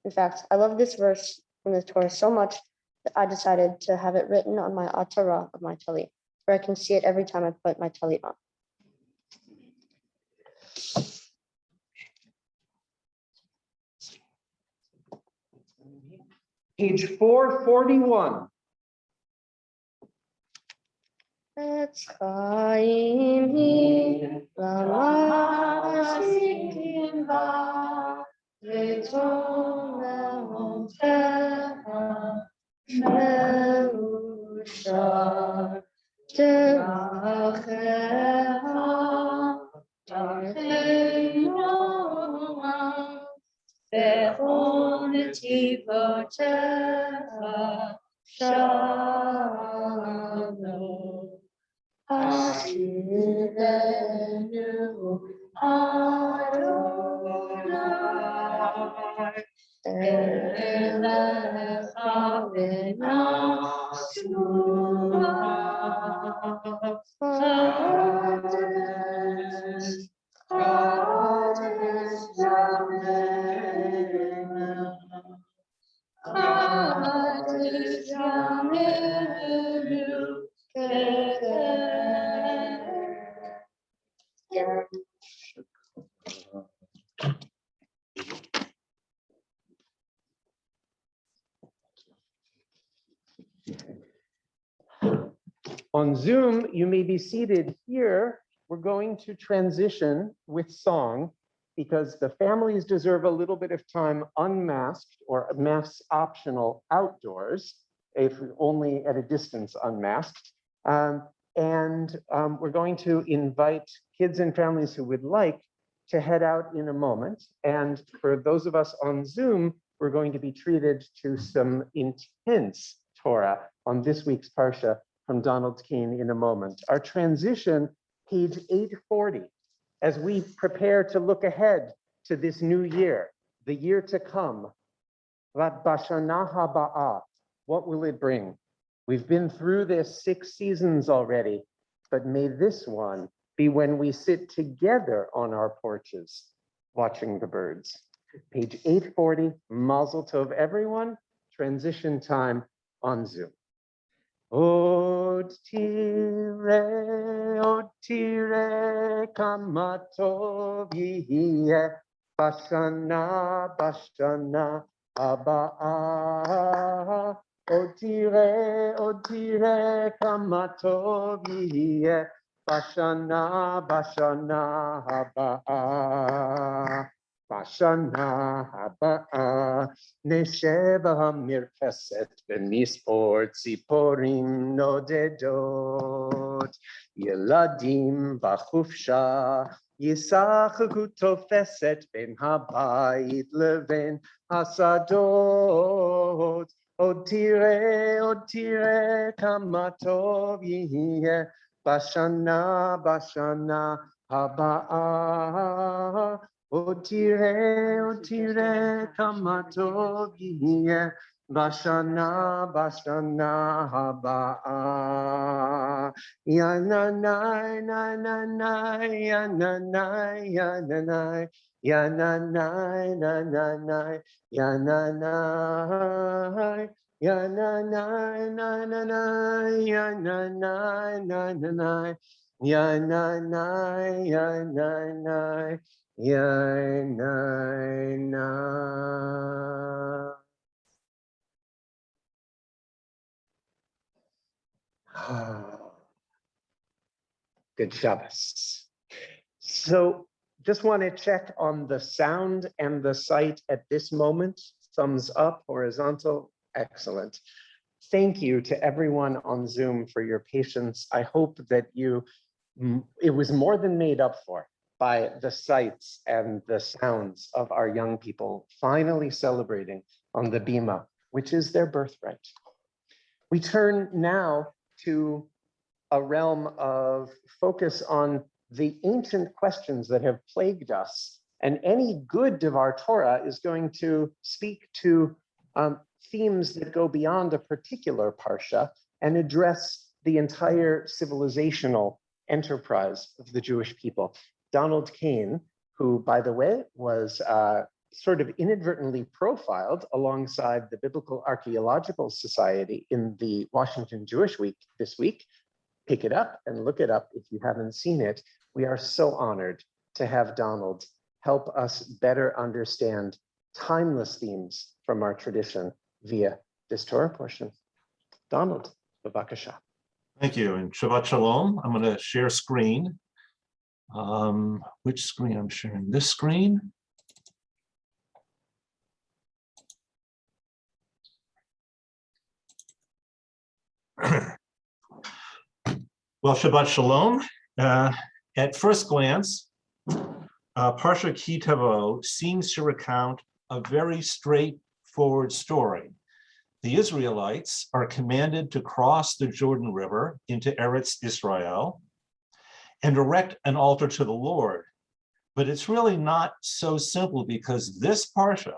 [SPEAKER 2] In fact, I love this verse from the Torah so much that I decided to have it written on my atara of my talit, where I can see it every time I put my talit on.
[SPEAKER 3] Page 441.
[SPEAKER 2] Etz Chaim hi l'masikim ba v'tom le'otecha me'ushar d'rachecha d'archei noam b'chol netivotecha shalom. Hashivenu Adonai Elecha v'nasua Chades Chades Yameinu
[SPEAKER 3] On Zoom, you may be seated here. We're going to transition with song because the families deserve a little bit of time unmasked or mask optional outdoors, if only at a distance unmasked. We're going to invite kids and families who would like to head out in a moment. And for those of us on Zoom, we're going to be treated to some intense Torah on this week's Parsha from Donald Keene in a moment. Our transition, page 840, as we prepare to look ahead to this new year, the year to come. Bashana haba'ah, what will it bring? We've been through this 6 seasons already, but may this one be when we sit together on our porches watching the birds. Page 840, Mazel Tov, everyone. Transition time on Zoom. Od tire kama tov yihye bashana bashana הבאה. עוד תראה כמה טוב יהיה בשנה הבאה. בשנה הבאה נשב במרפסת ונספור ציפורים נודדות. ילדים בחופשה ישחקו תופסת בין הבית לבין השדות. עוד תראה כמה טוב יהיה בשנה הבאה. עוד תראה כמה טוב יהיה בשנה הבאה. יננאי נננאי יננאי יננאי יננאי נננאי יננאי יננאי נננאי יננאי נננאי יננאי יננאי יננאי. Good Shabbos. So just want to check on the sound and the sight at this moment. Thumbs up, horizontal, excellent. Thank you to everyone on Zoom for your patience. I hope that it was more than made up for by the sights and the sounds of our young people finally celebrating on the Bima, which is their birthright. We turn now to a realm of focus on the ancient questions that have plagued us. And any good Devar Torah is going to speak to themes that go beyond a particular parsha and address the entire civilizational enterprise of the Jewish people. Donald Kane, who, by the way, was sort of inadvertently profiled alongside the Biblical Archaeological Society in the Washington Jewish Week this week. Pick it up and look it up if you haven't seen it. We are so honored to have Donald help us better understand timeless themes from our tradition via this Torah portion. Donald, b'vakasha.
[SPEAKER 12] Thank you, and Shabbat Shalom. I'm going to share screen. Which screen I'm sharing? This screen? Well, Shabbat Shalom. At first glance, Parsha Ki Tavo seems to recount a very straightforward story. The Israelites are commanded to cross the Jordan River into Eretz Israel and erect an altar to the Lord. But it's really not so simple, because this Parsha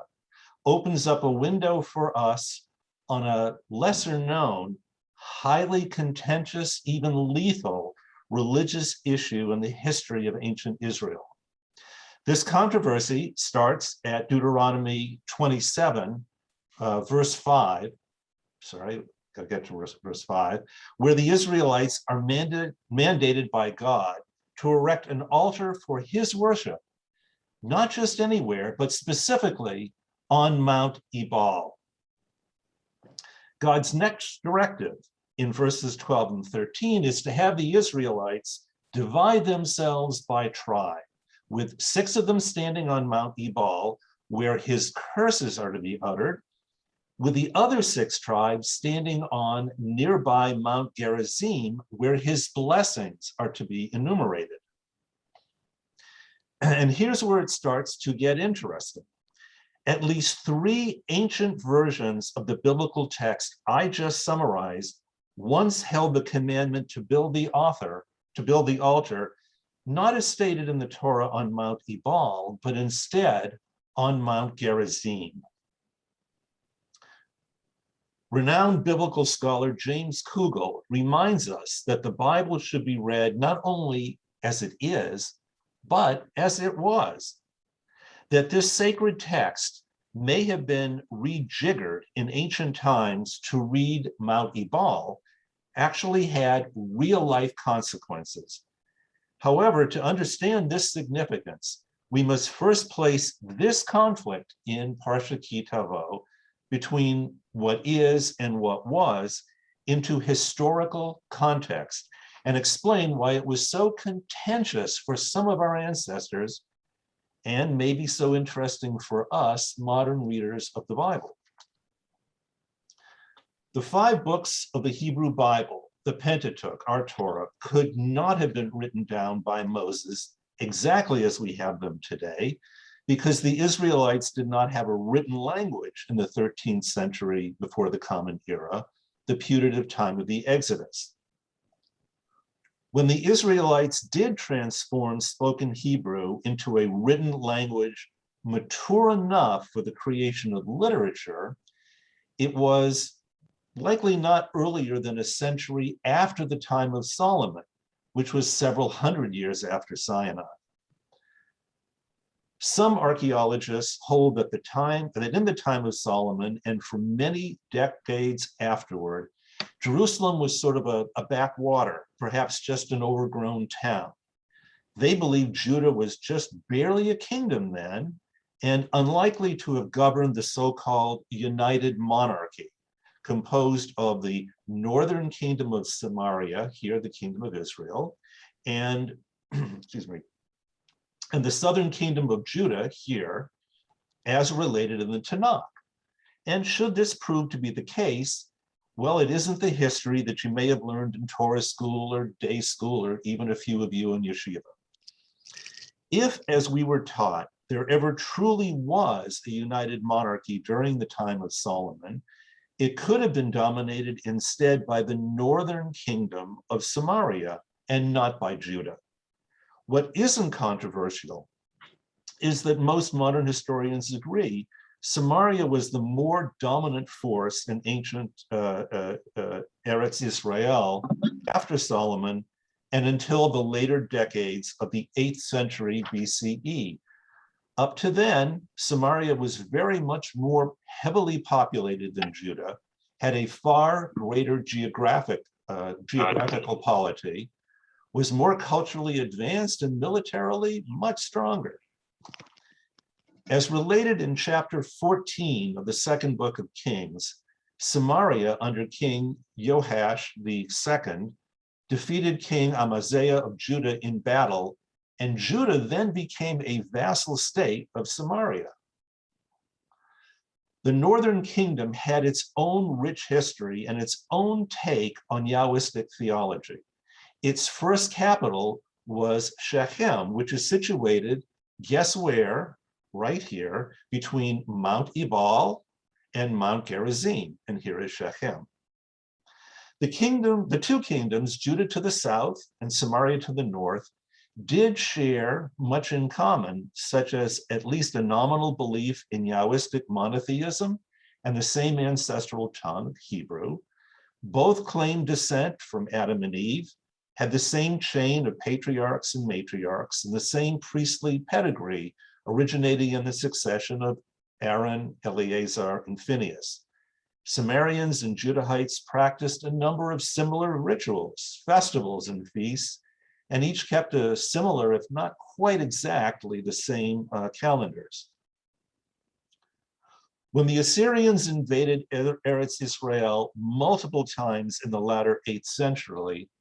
[SPEAKER 12] opens up a window for us on a lesser known, highly contentious, even lethal religious issue in the history of ancient Israel. This controversy starts at Deuteronomy 27, verse 5. Sorry, gotta get to verse 5, where the Israelites are mandated by God to erect an altar for his worship, not just anywhere, but specifically on Mount Ebal. God's next directive in verses 12 and 13 is to have the Israelites divide themselves by tribe, with 6 of them standing on Mount Ebal, where his curses are to be uttered, with the other 6 tribes standing on nearby Mount Gerizim, where his blessings are to be enumerated. And here's where it starts to get interesting. At least 3 ancient versions of the biblical text I just summarized once held the commandment to build the altar, not as stated in the Torah on Mount Ebal, but instead on Mount Gerizim. Renowned biblical scholar James Kugel reminds us that the Bible should be read not only as it is, but as it was. That this sacred text may have been rejiggered in ancient times to read Mount Ebal actually had real-life consequences. However, to understand this significance, we must first place this conflict in Parsha Ki Tavo between what is and what was into historical context and explain why it was so contentious for some of our ancestors and maybe so interesting for us modern readers of the Bible. The 5 books of the Hebrew Bible, the Pentateuch, our Torah, could not have been written down by Moses exactly as we have them today, because the Israelites did not have a written language in the 13th century before the Common Era, the putative time of the Exodus. When the Israelites did transform spoken Hebrew into a written language mature enough for the creation of literature, it was likely not earlier than a century after the time of Solomon, which was several hundred years after Sinai. Some archaeologists hold that in the time of Solomon and for many decades afterward, Jerusalem was sort of a backwater, perhaps just an overgrown town. They believed Judah was just barely a kingdom then and unlikely to have governed the so-called united monarchy, composed of the northern kingdom of Samaria, here the kingdom of Israel, and excuse me, and the southern kingdom of Judah here, as related in the Tanakh. And should this prove to be the case, well, it isn't the history that you may have learned in Torah school or day school, or even a few of you in yeshiva. If, as we were taught, there ever truly was a united monarchy during the time of Solomon, it could have been dominated instead by the northern kingdom of Samaria and not by Judah. What isn't controversial is that most modern historians agree Samaria was the more dominant force in ancient Eretz Israel after Solomon and until the later decades of the 8th century BCE. Up to then, Samaria was very much more heavily populated than Judah, had a far greater geographical polity, was more culturally advanced and militarily much stronger. As related in chapter 14 of the second book of Kings, Samaria under King Joash II defeated King Amaziah of Judah in battle, and Judah then became a vassal state of Samaria. The northern kingdom had its own rich history and its own take on Yahwistic theology. Its first capital was Shechem, which is situated, guess where? Right here, between Mount Ebal and Mount Gerizim, and here is Shechem. The two kingdoms, Judah to the south and Samaria to the north, did share much in common, such as at least a nominal belief in Yahwistic monotheism and the same ancestral tongue, Hebrew. Both claimed descent from Adam and Eve, had the same chain of patriarchs and matriarchs, and the same priestly pedigree originating in the succession of Aaron, Eleazar, and Phinehas. Sumerians and Judahites practiced a number of similar rituals, festivals, and feasts, and each kept a similar, if not quite exactly the same calendars. When the Assyrians invaded Eretz Israel multiple times in the latter 8th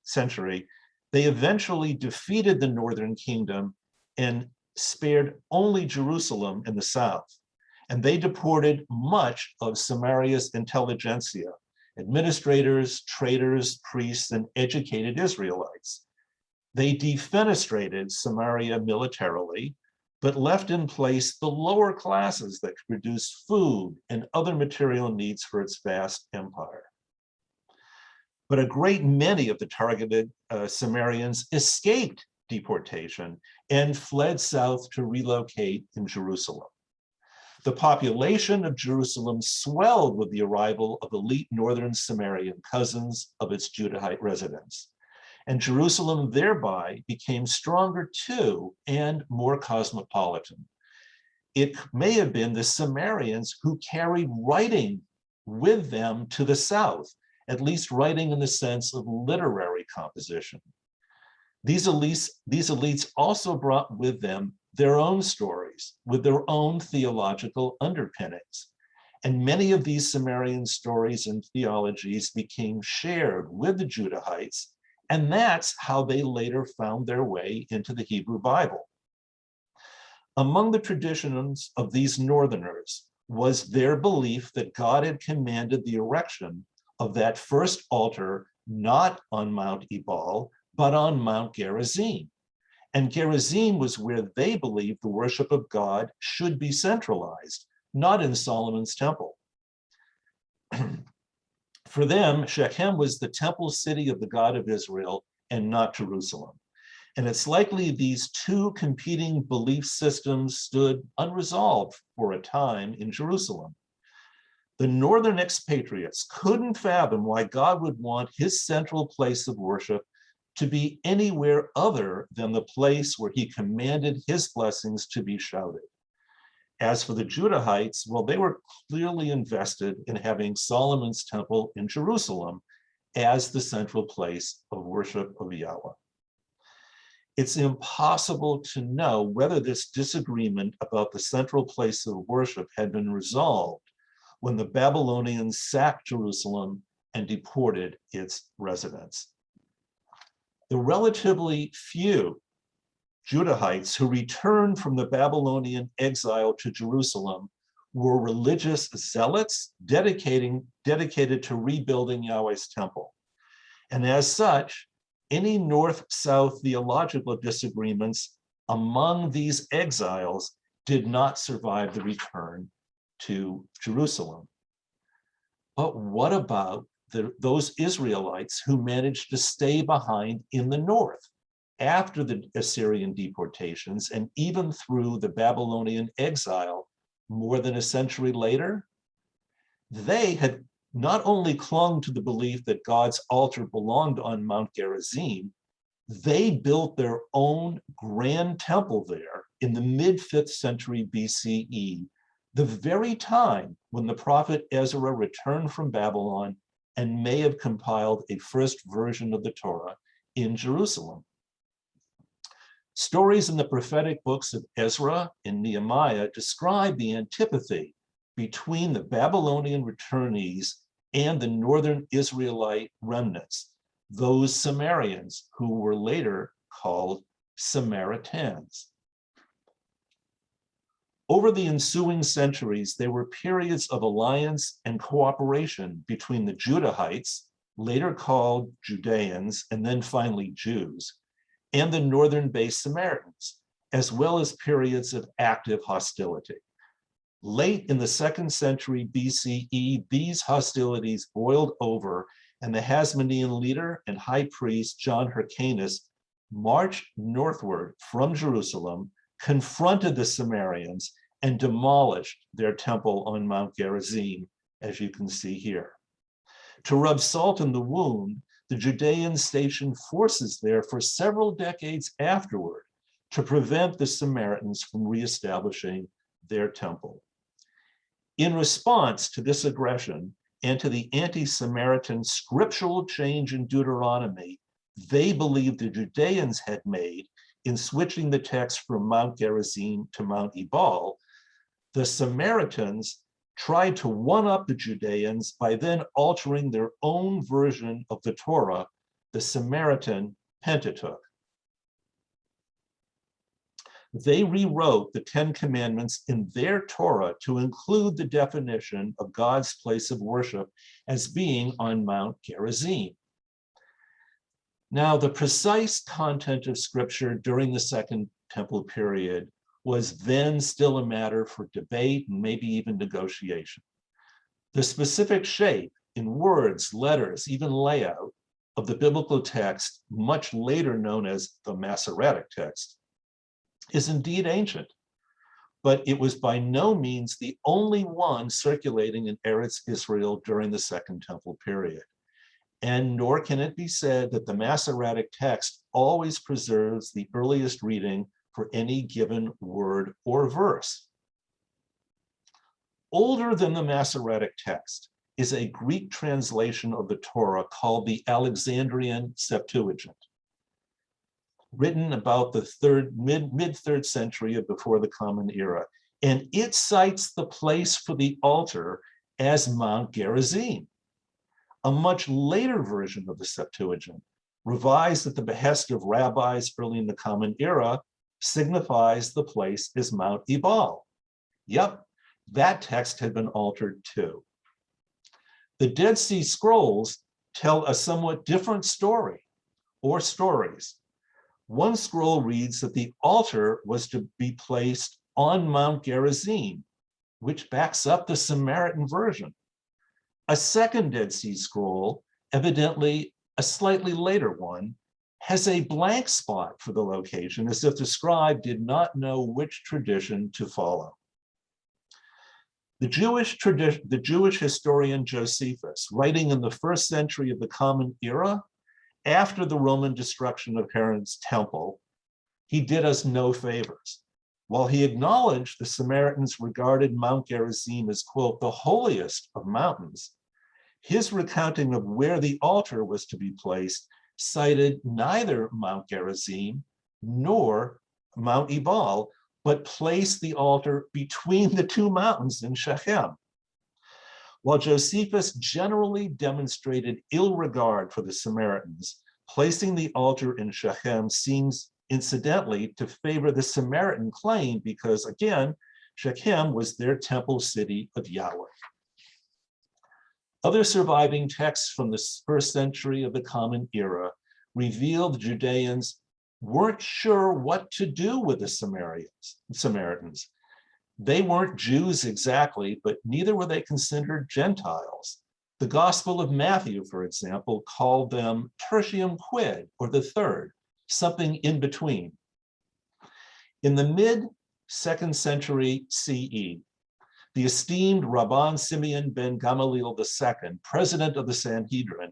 [SPEAKER 12] century, they eventually defeated the northern kingdom and spared only Jerusalem in the south. And they deported much of Samaria's intelligentsia, administrators, traders, priests, and educated Israelites. They defenestrated Samaria militarily, but left in place the lower classes that could produce food and other material needs for its vast empire. But a great many of the targeted Sumerians escaped deportation and fled south to relocate in Jerusalem. The population of Jerusalem swelled with the arrival of elite northern Sumerian cousins of its Judahite residents. And Jerusalem thereby became stronger too and more cosmopolitan. It may have been the Sumerians who carried writing with them to the south, at least writing in the sense of literary composition. These elites also brought with them their own stories with their own theological underpinnings. And many of these Sumerian stories and theologies became shared with the Judahites, and that's how they later found their way into the Hebrew Bible. Among the traditions of these northerners was their belief that God had commanded the erection of that first altar not on Mount Ebal, but on Mount Gerizim. And Gerizim was where they believed the worship of God should be centralized, not in Solomon's temple. For them, Shechem was the temple city of the God of Israel and not Jerusalem. And it's likely these two competing belief systems stood unresolved for a time in Jerusalem. The northern expatriates couldn't fathom why God would want his central place of worship to be anywhere other than the place where he commanded his blessings to be shouted. As for the Judahites, well, they were clearly invested in having Solomon's temple in Jerusalem as the central place of worship of Yahweh. It's impossible to know whether this disagreement about the central place of worship had been resolved when the Babylonians sacked Jerusalem and deported its residents. The relatively few Judahites who returned from the Babylonian exile to Jerusalem were religious zealots dedicated to rebuilding Yahweh's temple. And as such, any north-south theological disagreements among these exiles did not survive the return to Jerusalem. But what about those Israelites who managed to stay behind in the north after the Assyrian deportations and even through the Babylonian exile more than a century later? They had not only clung to the belief that God's altar belonged on Mount Gerizim, they built their own grand temple there in the mid-5th century BCE, the very time when the prophet Ezra returned from Babylon and may have compiled a first version of the Torah in Jerusalem. Stories in the prophetic books of Ezra and Nehemiah describe the antipathy between the Babylonian returnees and the northern Israelite remnants, those Sumerians who were later called Samaritans. Over the ensuing centuries, there were periods of alliance and cooperation between the Judahites, later called Judeans, and then finally Jews, and the northern-based Samaritans, as well as periods of active hostility. Late in the 2nd century BCE, these hostilities boiled over, and the Hasmonean leader and high priest John Hyrcanus marched northward from Jerusalem, confronted the Samaritans, and demolished their temple on Mount Gerizim, as you can see here. To rub salt in the wound, the Judeans stationed forces there for several decades afterward to prevent the Samaritans from reestablishing their temple. In response to this aggression and to the anti-Samaritan scriptural change in Deuteronomy they believed the Judeans had made in switching the text from Mount Gerizim to Mount Ebal, the Samaritans tried to one-up the Judeans by then altering their own version of the Torah, the Samaritan Pentateuch. They rewrote the 10 Commandments in their Torah to include the definition of God's place of worship as being on Mount Gerizim. Now, the precise content of Scripture during the Second Temple period was then still a matter for debate and maybe even negotiation. The specific shape in words, letters, even layout of the biblical text, much later known as the Masoretic text, is indeed ancient, but it was by no means the only one circulating in Eretz Israel during the Second Temple period. And nor can it be said that the Masoretic text always preserves the earliest reading for any given word or verse. Older than the Masoretic text is a Greek translation of the Torah called the Alexandrian Septuagint. written about the mid-third century of before the Common Era. And it cites the place for the altar as Mount Gerizim. A much later version of the Septuagint, revised at the behest of rabbis early in the Common Era, signifies the place as Mount Ebal. Yep, that text had been altered too. The Dead Sea Scrolls tell a somewhat different story, or stories. One scroll reads that the altar was to be placed on Mount Gerizim, which backs up the Samaritan version. A second Dead Sea Scroll, evidently a slightly later one, has a blank spot for the location, as if the scribe did not know which tradition to follow. The Jewish historian Josephus, writing in the 1st century of the Common Era, after the Roman destruction of Herod's temple, he did us no favors. While he acknowledged the Samaritans regarded Mount Gerizim as, quote, the holiest of mountains, his recounting of where the altar was to be placed cited neither Mount Gerizim nor Mount Ebal, but placed the altar between the two mountains in Shechem. While Josephus generally demonstrated ill regard for the Samaritans, placing the altar in Shechem seems incidentally to favor the Samaritan claim because, again, Shechem was their temple city of Yahweh. Other surviving texts from the 1st century of the Common Era reveal the Judeans weren't sure what to do with the Samaritans. They weren't Jews exactly, but neither were they considered Gentiles. The Gospel of Matthew, for example, called them tertium quid, or the third, something in between. In the mid-2nd century CE, the esteemed Rabban Simeon ben Gamaliel II, president of the Sanhedrin,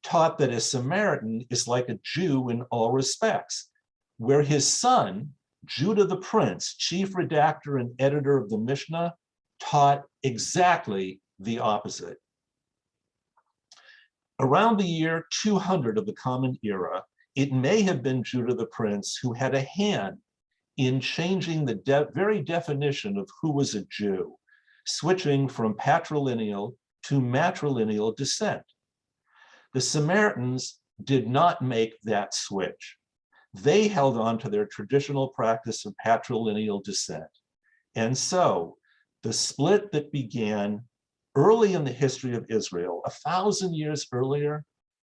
[SPEAKER 12] taught that a Samaritan is like a Jew in all respects, where his son, Judah the Prince, chief redactor and editor of the Mishnah, taught exactly the opposite. Around the year 200 of the Common Era, it may have been Judah the Prince who had a hand in changing the very definition of who was a Jew, switching from patrilineal to matrilineal descent. The Samaritans did not make that switch. They held on to their traditional practice of patrilineal descent. And so the split that began early in the history of Israel, 1,000 years earlier,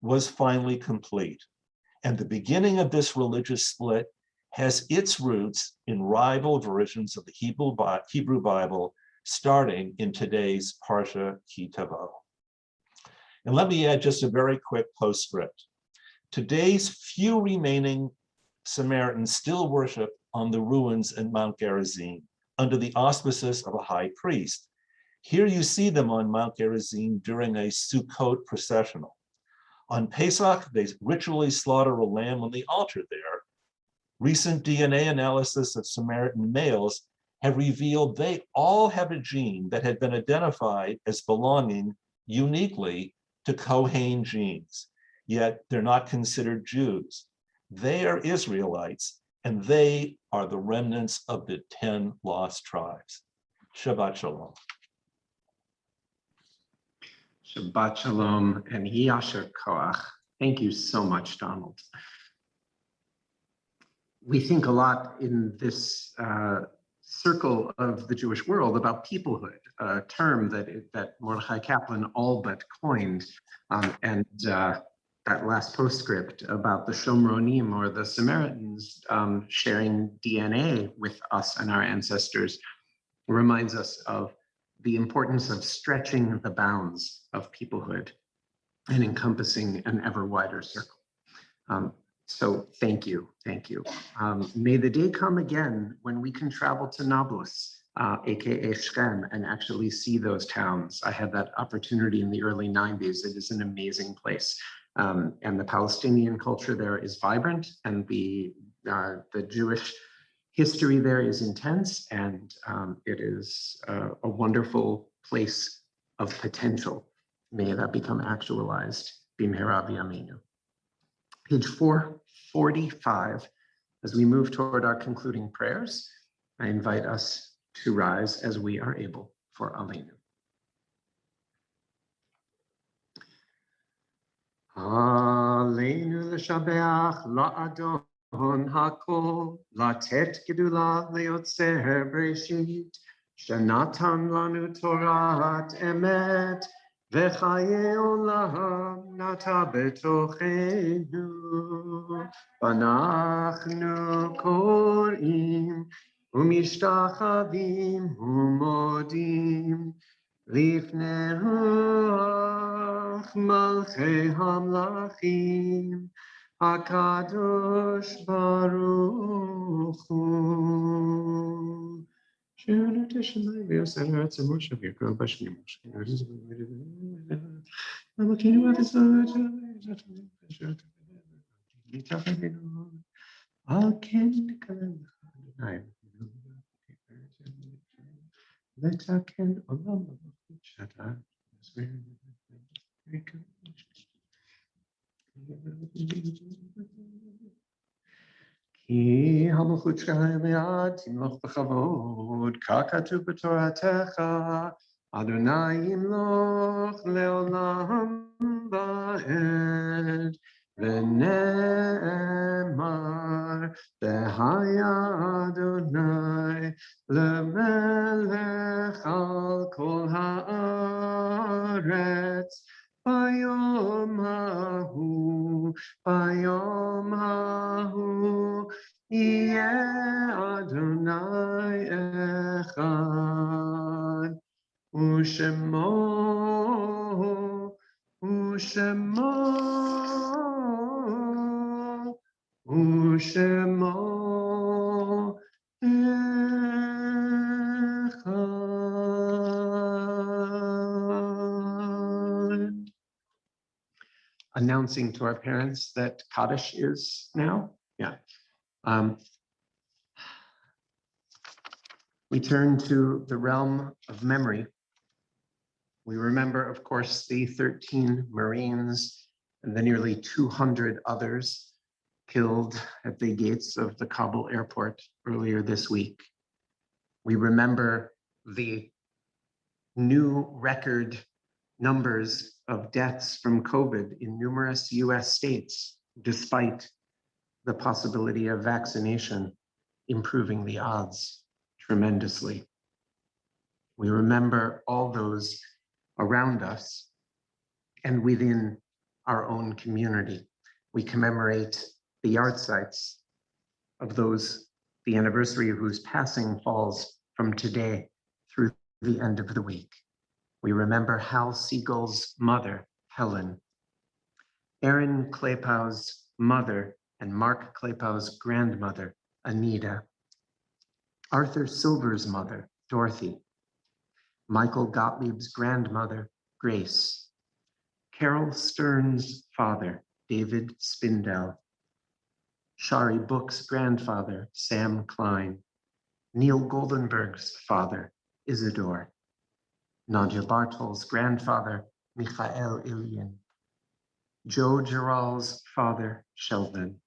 [SPEAKER 12] was finally complete. And the beginning of this religious split has its roots in rival versions of the Hebrew Bible, starting in today's Parsha Ki Tavo. And let me add just a very quick postscript. Today's few remaining Samaritans still worship on the ruins at Mount Gerizim under the auspices of a high priest. Here you see them on Mount Gerizim during a Sukkot processional. On Pesach, they ritually slaughter a lamb on the altar there. Recent DNA analysis of Samaritan males have revealed they all have a gene that had been identified as belonging uniquely to Kohen genes, yet they're not considered Jews. They are Israelites, and they are the remnants of the 10 lost tribes. Shabbat Shalom.
[SPEAKER 3] Shabbat Shalom and Yasher Koach. Thank you so much, Donald. We think a lot in this circle of the Jewish world about peoplehood, a term that Mordechai Kaplan all but coined. And that last postscript about the Shomronim, or the Samaritans, sharing DNA with us and our ancestors, reminds us of the importance of stretching the bounds of peoplehood and encompassing an ever wider circle. So thank you. May the day come again when we can travel to Nablus, aka Shechem, and actually see those towns. I had that opportunity in the early 90s. It is an amazing place. And the Palestinian culture there is vibrant, and the Jewish history there is intense, and it is a wonderful place of potential. May that become actualized. B'mehera b'yameinu. Page 445 As we move toward our concluding prayers, I invite us to rise as we are able for Aleinu. Aleinu l'shabeach la'adon hakol, latet gedula le'yotzer breshit, shenatan lanu torat emet, v'chaye olam nata betochenu, v'anachnu korim, umishtachavim umodim, לפני רוח מלכי המלכים, הקדוש ברוך הוא. שאלה תשמעי ויעשה לארץ המושב יקרא בשמי משה. המקינו את ישראל על כן נקרא לך אדוני. לתקן עולם המלכות שאתה מסביר. כי המלכות שלך ליד תמלוך בכבוד, ככתוב בתורתך, אדוני ימלוך לעולם ועד, ונאמר, והיה אדוני למלך על כל הארץ, ביום ההוא, יהיה אדוני אחד, ושמו אחד. Announcing to our parents that Kaddish is now. Yeah. We turn to the realm of memory. We remember, of course, the 13 Marines and the nearly 200 others killed at the gates of the Kabul airport earlier this week. We remember the new record numbers of deaths from COVID in numerous US states, despite the possibility of vaccination improving the odds tremendously. We remember all those around us and within our own community. We commemorate the yahrzeits of those, the anniversary of whose passing falls from today through the end of the week. We remember Hal Siegel's mother, Helen, Aaron Klepow's mother, and Mark Klepow's grandmother, Anita, Arthur Silver's mother, Dorothy, Michael Gottlieb's grandmother, Grace, Carol Stern's father, David Spindell, Shari Book's grandfather, Sam Klein, Neil Goldenberg's father, Isidore, Nadia Bartol's grandfather, Michael Ilyin, Joe Giral's father, Sheldon,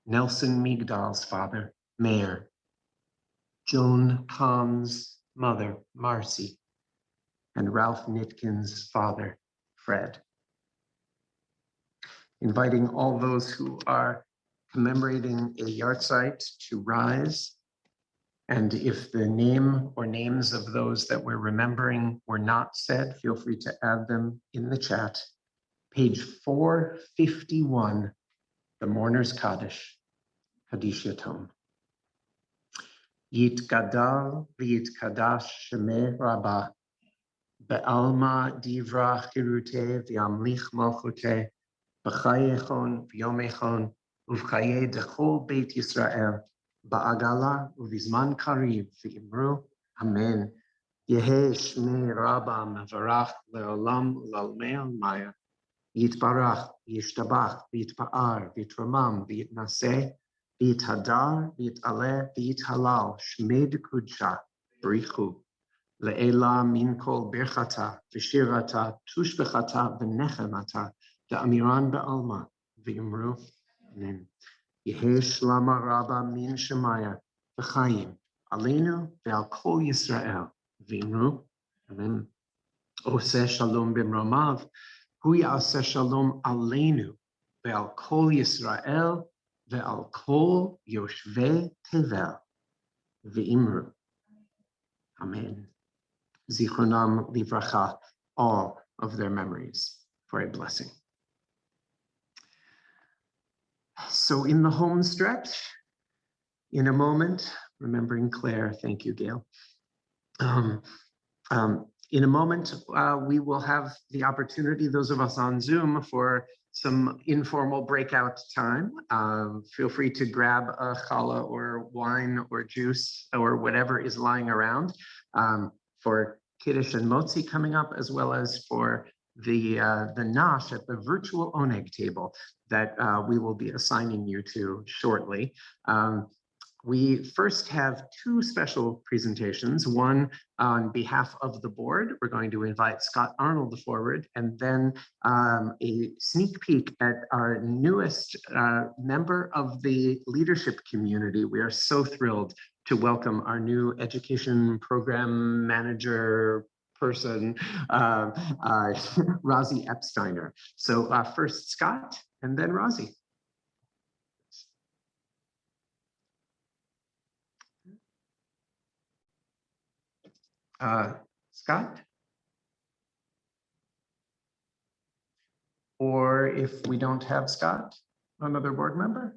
[SPEAKER 3] Nelson Migdal's father, Mayor, Joan Kahn's mother, Marcy, and Ralph Nitkin's father, Fred. Inviting all those who are commemorating a yahrzeit to rise. And if the name or names of those that we're remembering were not said, feel free to add them in the chat. Page 451, the Mourner's Kaddish, Kaddish Yatom. Yitgadal v'yitkadash shemeh rabbah, be'alma divra chirute v'yamlich malchute, b'chayechon v'yomechon, uv'chaye dechol beit Yisrael, ba'agala uv'izman kariv v'imru, amen. Yehe shmei rabbah mevarach le'olam u'lalmei al-maya, yitbarach, yishtabach, v'yitpa'ar, v'yitramam, v'yitnaseh, v'yithadar, v'yitaleh, v'yithalal, shmed kudsha, brichu, le'ela min kol birchata, v'shirata, tushbechata, v'nechemata, da'amiran be'alma, v'yimru, amen. Yehi shlama rabba min shemaya v'chayim aleinu ve'al kol Yisrael v'imru. Amen. Oseh shalom b'mromav, hu ya'aseh shalom aleinu ve'al kol Yisrael ve'al kol yoshvei tevel v'imru. Amen. Zichronam livracha, all of their memories for a blessing. So in the home stretch, in a moment, remembering Claire, thank you, Gail. In a moment, we will have the opportunity, those of us on Zoom, for some informal breakout time. Feel free to grab a challah or wine or juice or whatever is lying around for Kiddush and Motzi coming up, as well as for the Nash at the virtual Oneg table that we will be assigning you to shortly. We first have two special presentations, one on behalf of the board. We're going to invite Scott Arnold forward, and then a sneak peek at our newest member of the leadership community. We are so thrilled to welcome our new education program manager person, Rosie Epsteiner. So first Scott, and then Rosie. Scott? Or if we don't have Scott, another board member?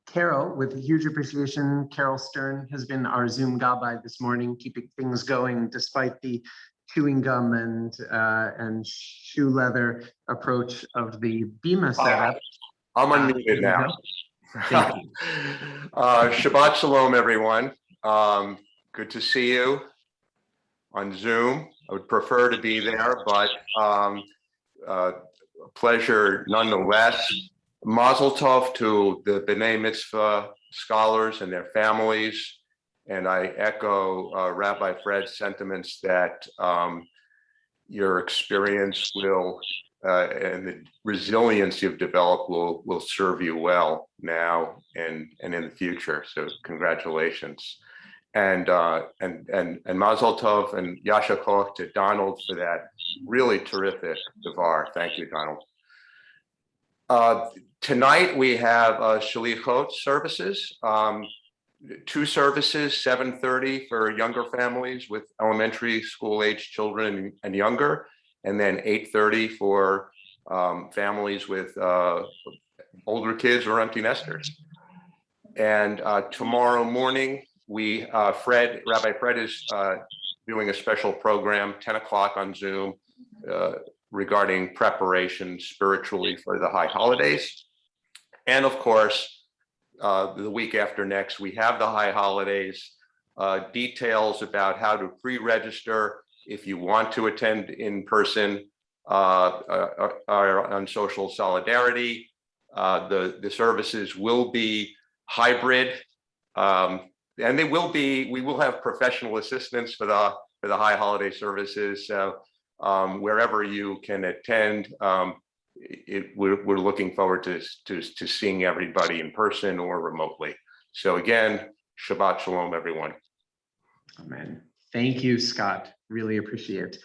[SPEAKER 3] Carol, with huge appreciation, Carol Stern has been our Zoom gabbai this morning, keeping things going despite the chewing gum and shoe leather approach of the Bima setup.
[SPEAKER 13] I'm unmuted now.
[SPEAKER 3] Thank you.
[SPEAKER 13] Shabbat shalom, everyone. Good to see you on Zoom. I would prefer to be there, but pleasure nonetheless. Mazel tov to the B'nai Mitzvah scholars and their families. And I echo Rabbi Fred's sentiments that your experience will and the resilience you've developed will serve you well now and in the future. So congratulations, and Mazel Tov and Yasha Koch to Donald for that really terrific devar. Thank you, Donald. Tonight we have Shalichot services. Two services, 7:30 for younger families with elementary school age children and younger, and then 8:30 for families with older kids or empty nesters. And tomorrow morning, Rabbi Fred is doing a special program, 10 o'clock on Zoom, regarding preparation spiritually for the high holidays. And of course, the week after next, we have the high holidays, details about how to pre-register if you want to attend in person on social solidarity. The services will be hybrid, and we will have professional assistance for the high holiday services. So wherever you can attend, we're looking forward to seeing everybody in person or remotely. So again, Shabbat Shalom, everyone.
[SPEAKER 3] Amen. Thank you, Scott. Really appreciate.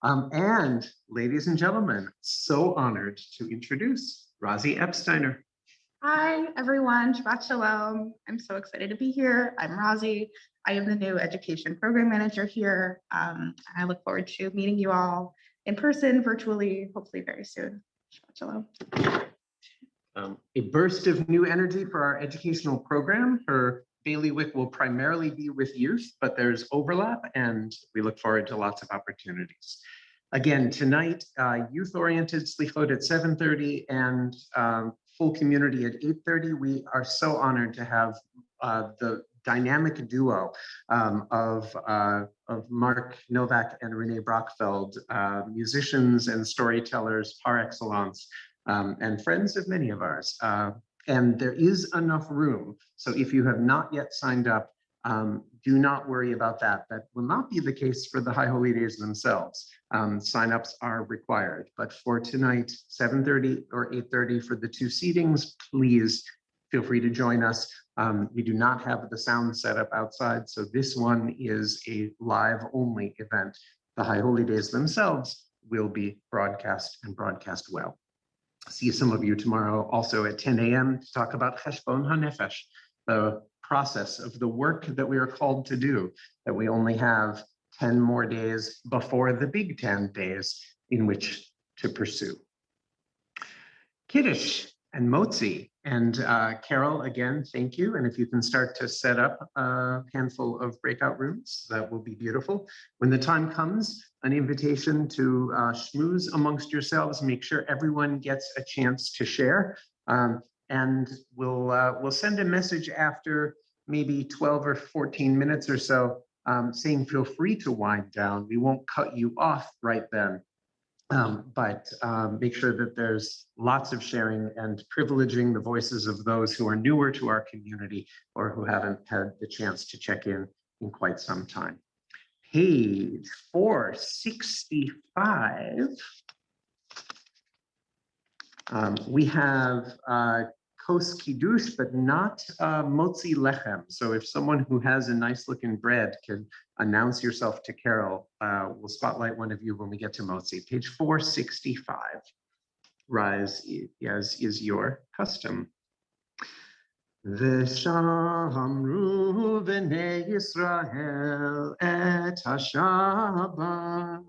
[SPEAKER 3] And ladies and gentlemen, so honored to introduce Rosie Epsteiner.
[SPEAKER 14] Hi, everyone. Shabbat Shalom. I'm so excited to be here. I'm Rosie. I am the new education program manager here. I look forward to meeting you all in person, virtually, hopefully very soon. Shabbat Shalom.
[SPEAKER 3] A burst of new energy for our educational program. Her bailiwick will primarily be with youth, but there's overlap and we look forward to lots of opportunities. Again, tonight, youth-oriented slichot at 7:30 and full community at 8:30. We are so honored to have the dynamic duo of Mark Novak and Renee Brockfeld, musicians and storytellers par excellence, and friends of many of ours. And there is enough room. So if you have not yet signed up, do not worry about that. That will not be the case for the High Holy Days themselves. Signups are required, but for tonight, 7:30 or 8:30 for the two seatings, please feel free to join us. We do not have the sound set up outside, so this one is a live only event. The High Holy Days themselves will be broadcast and broadcast well. See some of you tomorrow also at 10 a.m. to talk about Cheshbon HaNefesh, the process of the work that we are called to do, that we only have 10 more days before the big 10 days in which to pursue. Kiddush and Motzi. And Carol, again, thank you. And if you can start to set up a handful of breakout rooms, that will be beautiful. When the time comes, an invitation to schmooze amongst yourselves, make sure everyone gets a chance to share. And we'll send a message after maybe 12 or 14 minutes or so, saying feel free to wind down. We won't cut you off right then. But make sure that there's lots of sharing and privileging the voices of those who are newer to our community or who haven't had the chance to check in quite some time. Page 465. We have kos kiddush, but not motzi lechem. So if someone who has a nice looking bread can announce yourself to Carol, we'll spotlight one of you when we get to motzi. Page 465. Rise as is your custom. V'shamru b'nei Yisrael et ha-Shabbat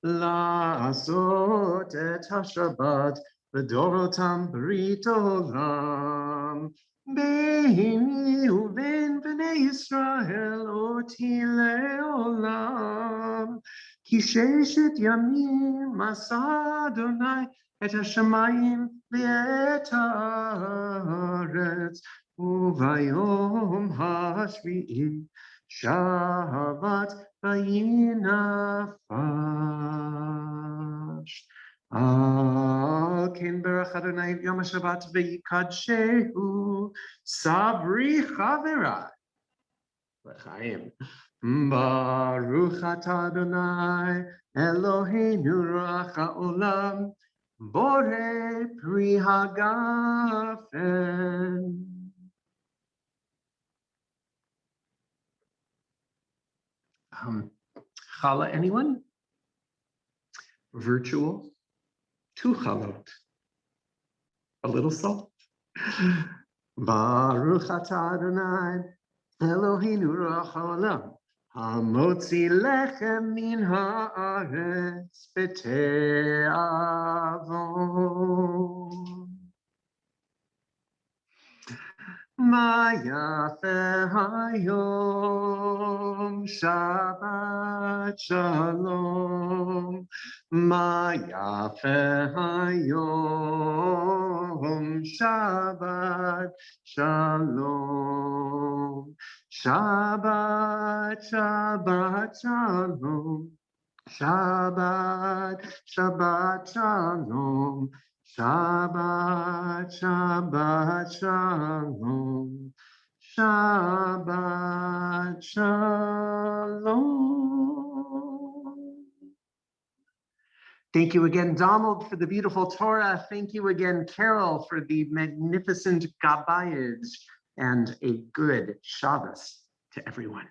[SPEAKER 3] la'asot et ha-Shabbat v'dorotam brit olam beini uven b'nei Yisrael oti le'olam ki sheshet yamim asa Adonai et hashamayim v'et haaretz uvayom hashvi'i Shabbat v'yinafash. Al ken berach Adonai et yom HaShabbat v'yikadshehu sabri chaverai l'chaim. Baruch atah Adonai Eloheinu ruach haolam borei pri hagafen. Challah, anyone? Virtual? 2 chalot. A little salt. Baruch atah Adonai Eloheinu ruach haolam hamotzi lechem min haaretz b'te'avon. Ma yafeh hayom Shabbat shalom. Ma yafeh hayom Shabbat shalom. Shabbat, Shabbat shalom. Shabbat, Shabbat shalom. Shabbat, Shabbat shalom. Shabbat shalom. Thank you again, Donald, for the beautiful Torah. Thank you again, Carol, for the magnificent gabayage, and a good Shabbos to everyone.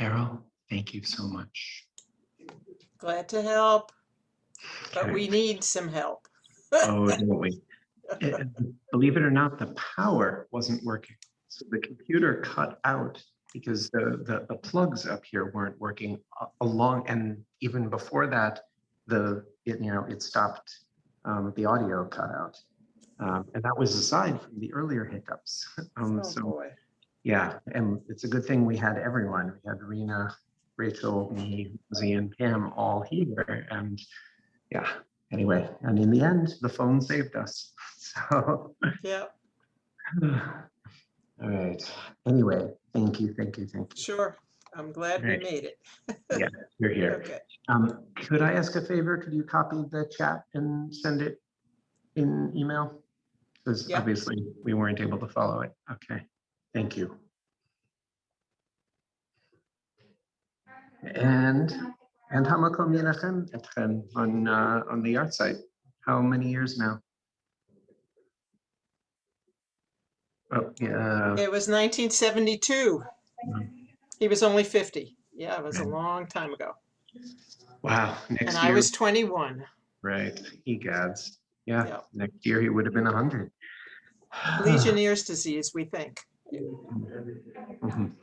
[SPEAKER 7] Carol, thank you so much.
[SPEAKER 11] Glad to help, but
[SPEAKER 7] Okay.
[SPEAKER 11] we need some help.
[SPEAKER 7] Oh, don't we? Believe it or not, the power wasn't working. So the computer cut out because the plugs up here weren't working along. And even before that, it stopped, the audio cut out. And that was aside from the earlier hiccups.
[SPEAKER 11] Oh,
[SPEAKER 7] So
[SPEAKER 11] boy.
[SPEAKER 7] yeah, and it's a good thing we had everyone. We had Rena, Rachel, me, Lizzie, and Pam all here. And yeah, anyway, and in the end, the phone saved us. So,
[SPEAKER 11] Yeah,
[SPEAKER 7] all right. Anyway, thank you, thank you, thank you.
[SPEAKER 11] sure. I'm glad we
[SPEAKER 7] Right.
[SPEAKER 11] made it.
[SPEAKER 7] Yeah, you're here.
[SPEAKER 11] Okay.
[SPEAKER 7] Could I ask a favor? Could you copy the chat and send it in email? Because
[SPEAKER 11] Yeah.
[SPEAKER 7] obviously we weren't able to follow it. Okay, thank you. And Hamakom Yenachem Etchem on the art site. How many years now? Oh, yeah.
[SPEAKER 11] It was 1972. He was only 50. Yeah, it was a long time ago.
[SPEAKER 7] Wow,
[SPEAKER 11] And
[SPEAKER 7] next
[SPEAKER 11] I
[SPEAKER 7] year.
[SPEAKER 11] was 21.
[SPEAKER 7] Right, egads. Yeah,
[SPEAKER 11] Yep.
[SPEAKER 7] next year he would have been 100.
[SPEAKER 11] Legionnaire's disease, we think.
[SPEAKER 7] Mhm.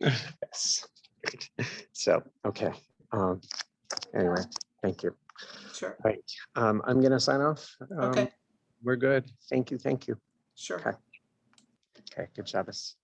[SPEAKER 7] Yes. Great. So, okay. Anyway, thank you.
[SPEAKER 11] Sure.
[SPEAKER 7] All right. I'm gonna sign off.
[SPEAKER 11] Okay.
[SPEAKER 7] We're good. Thank you. Thank you.
[SPEAKER 11] Sure.
[SPEAKER 7] Okay. Okay. Good Shabbos.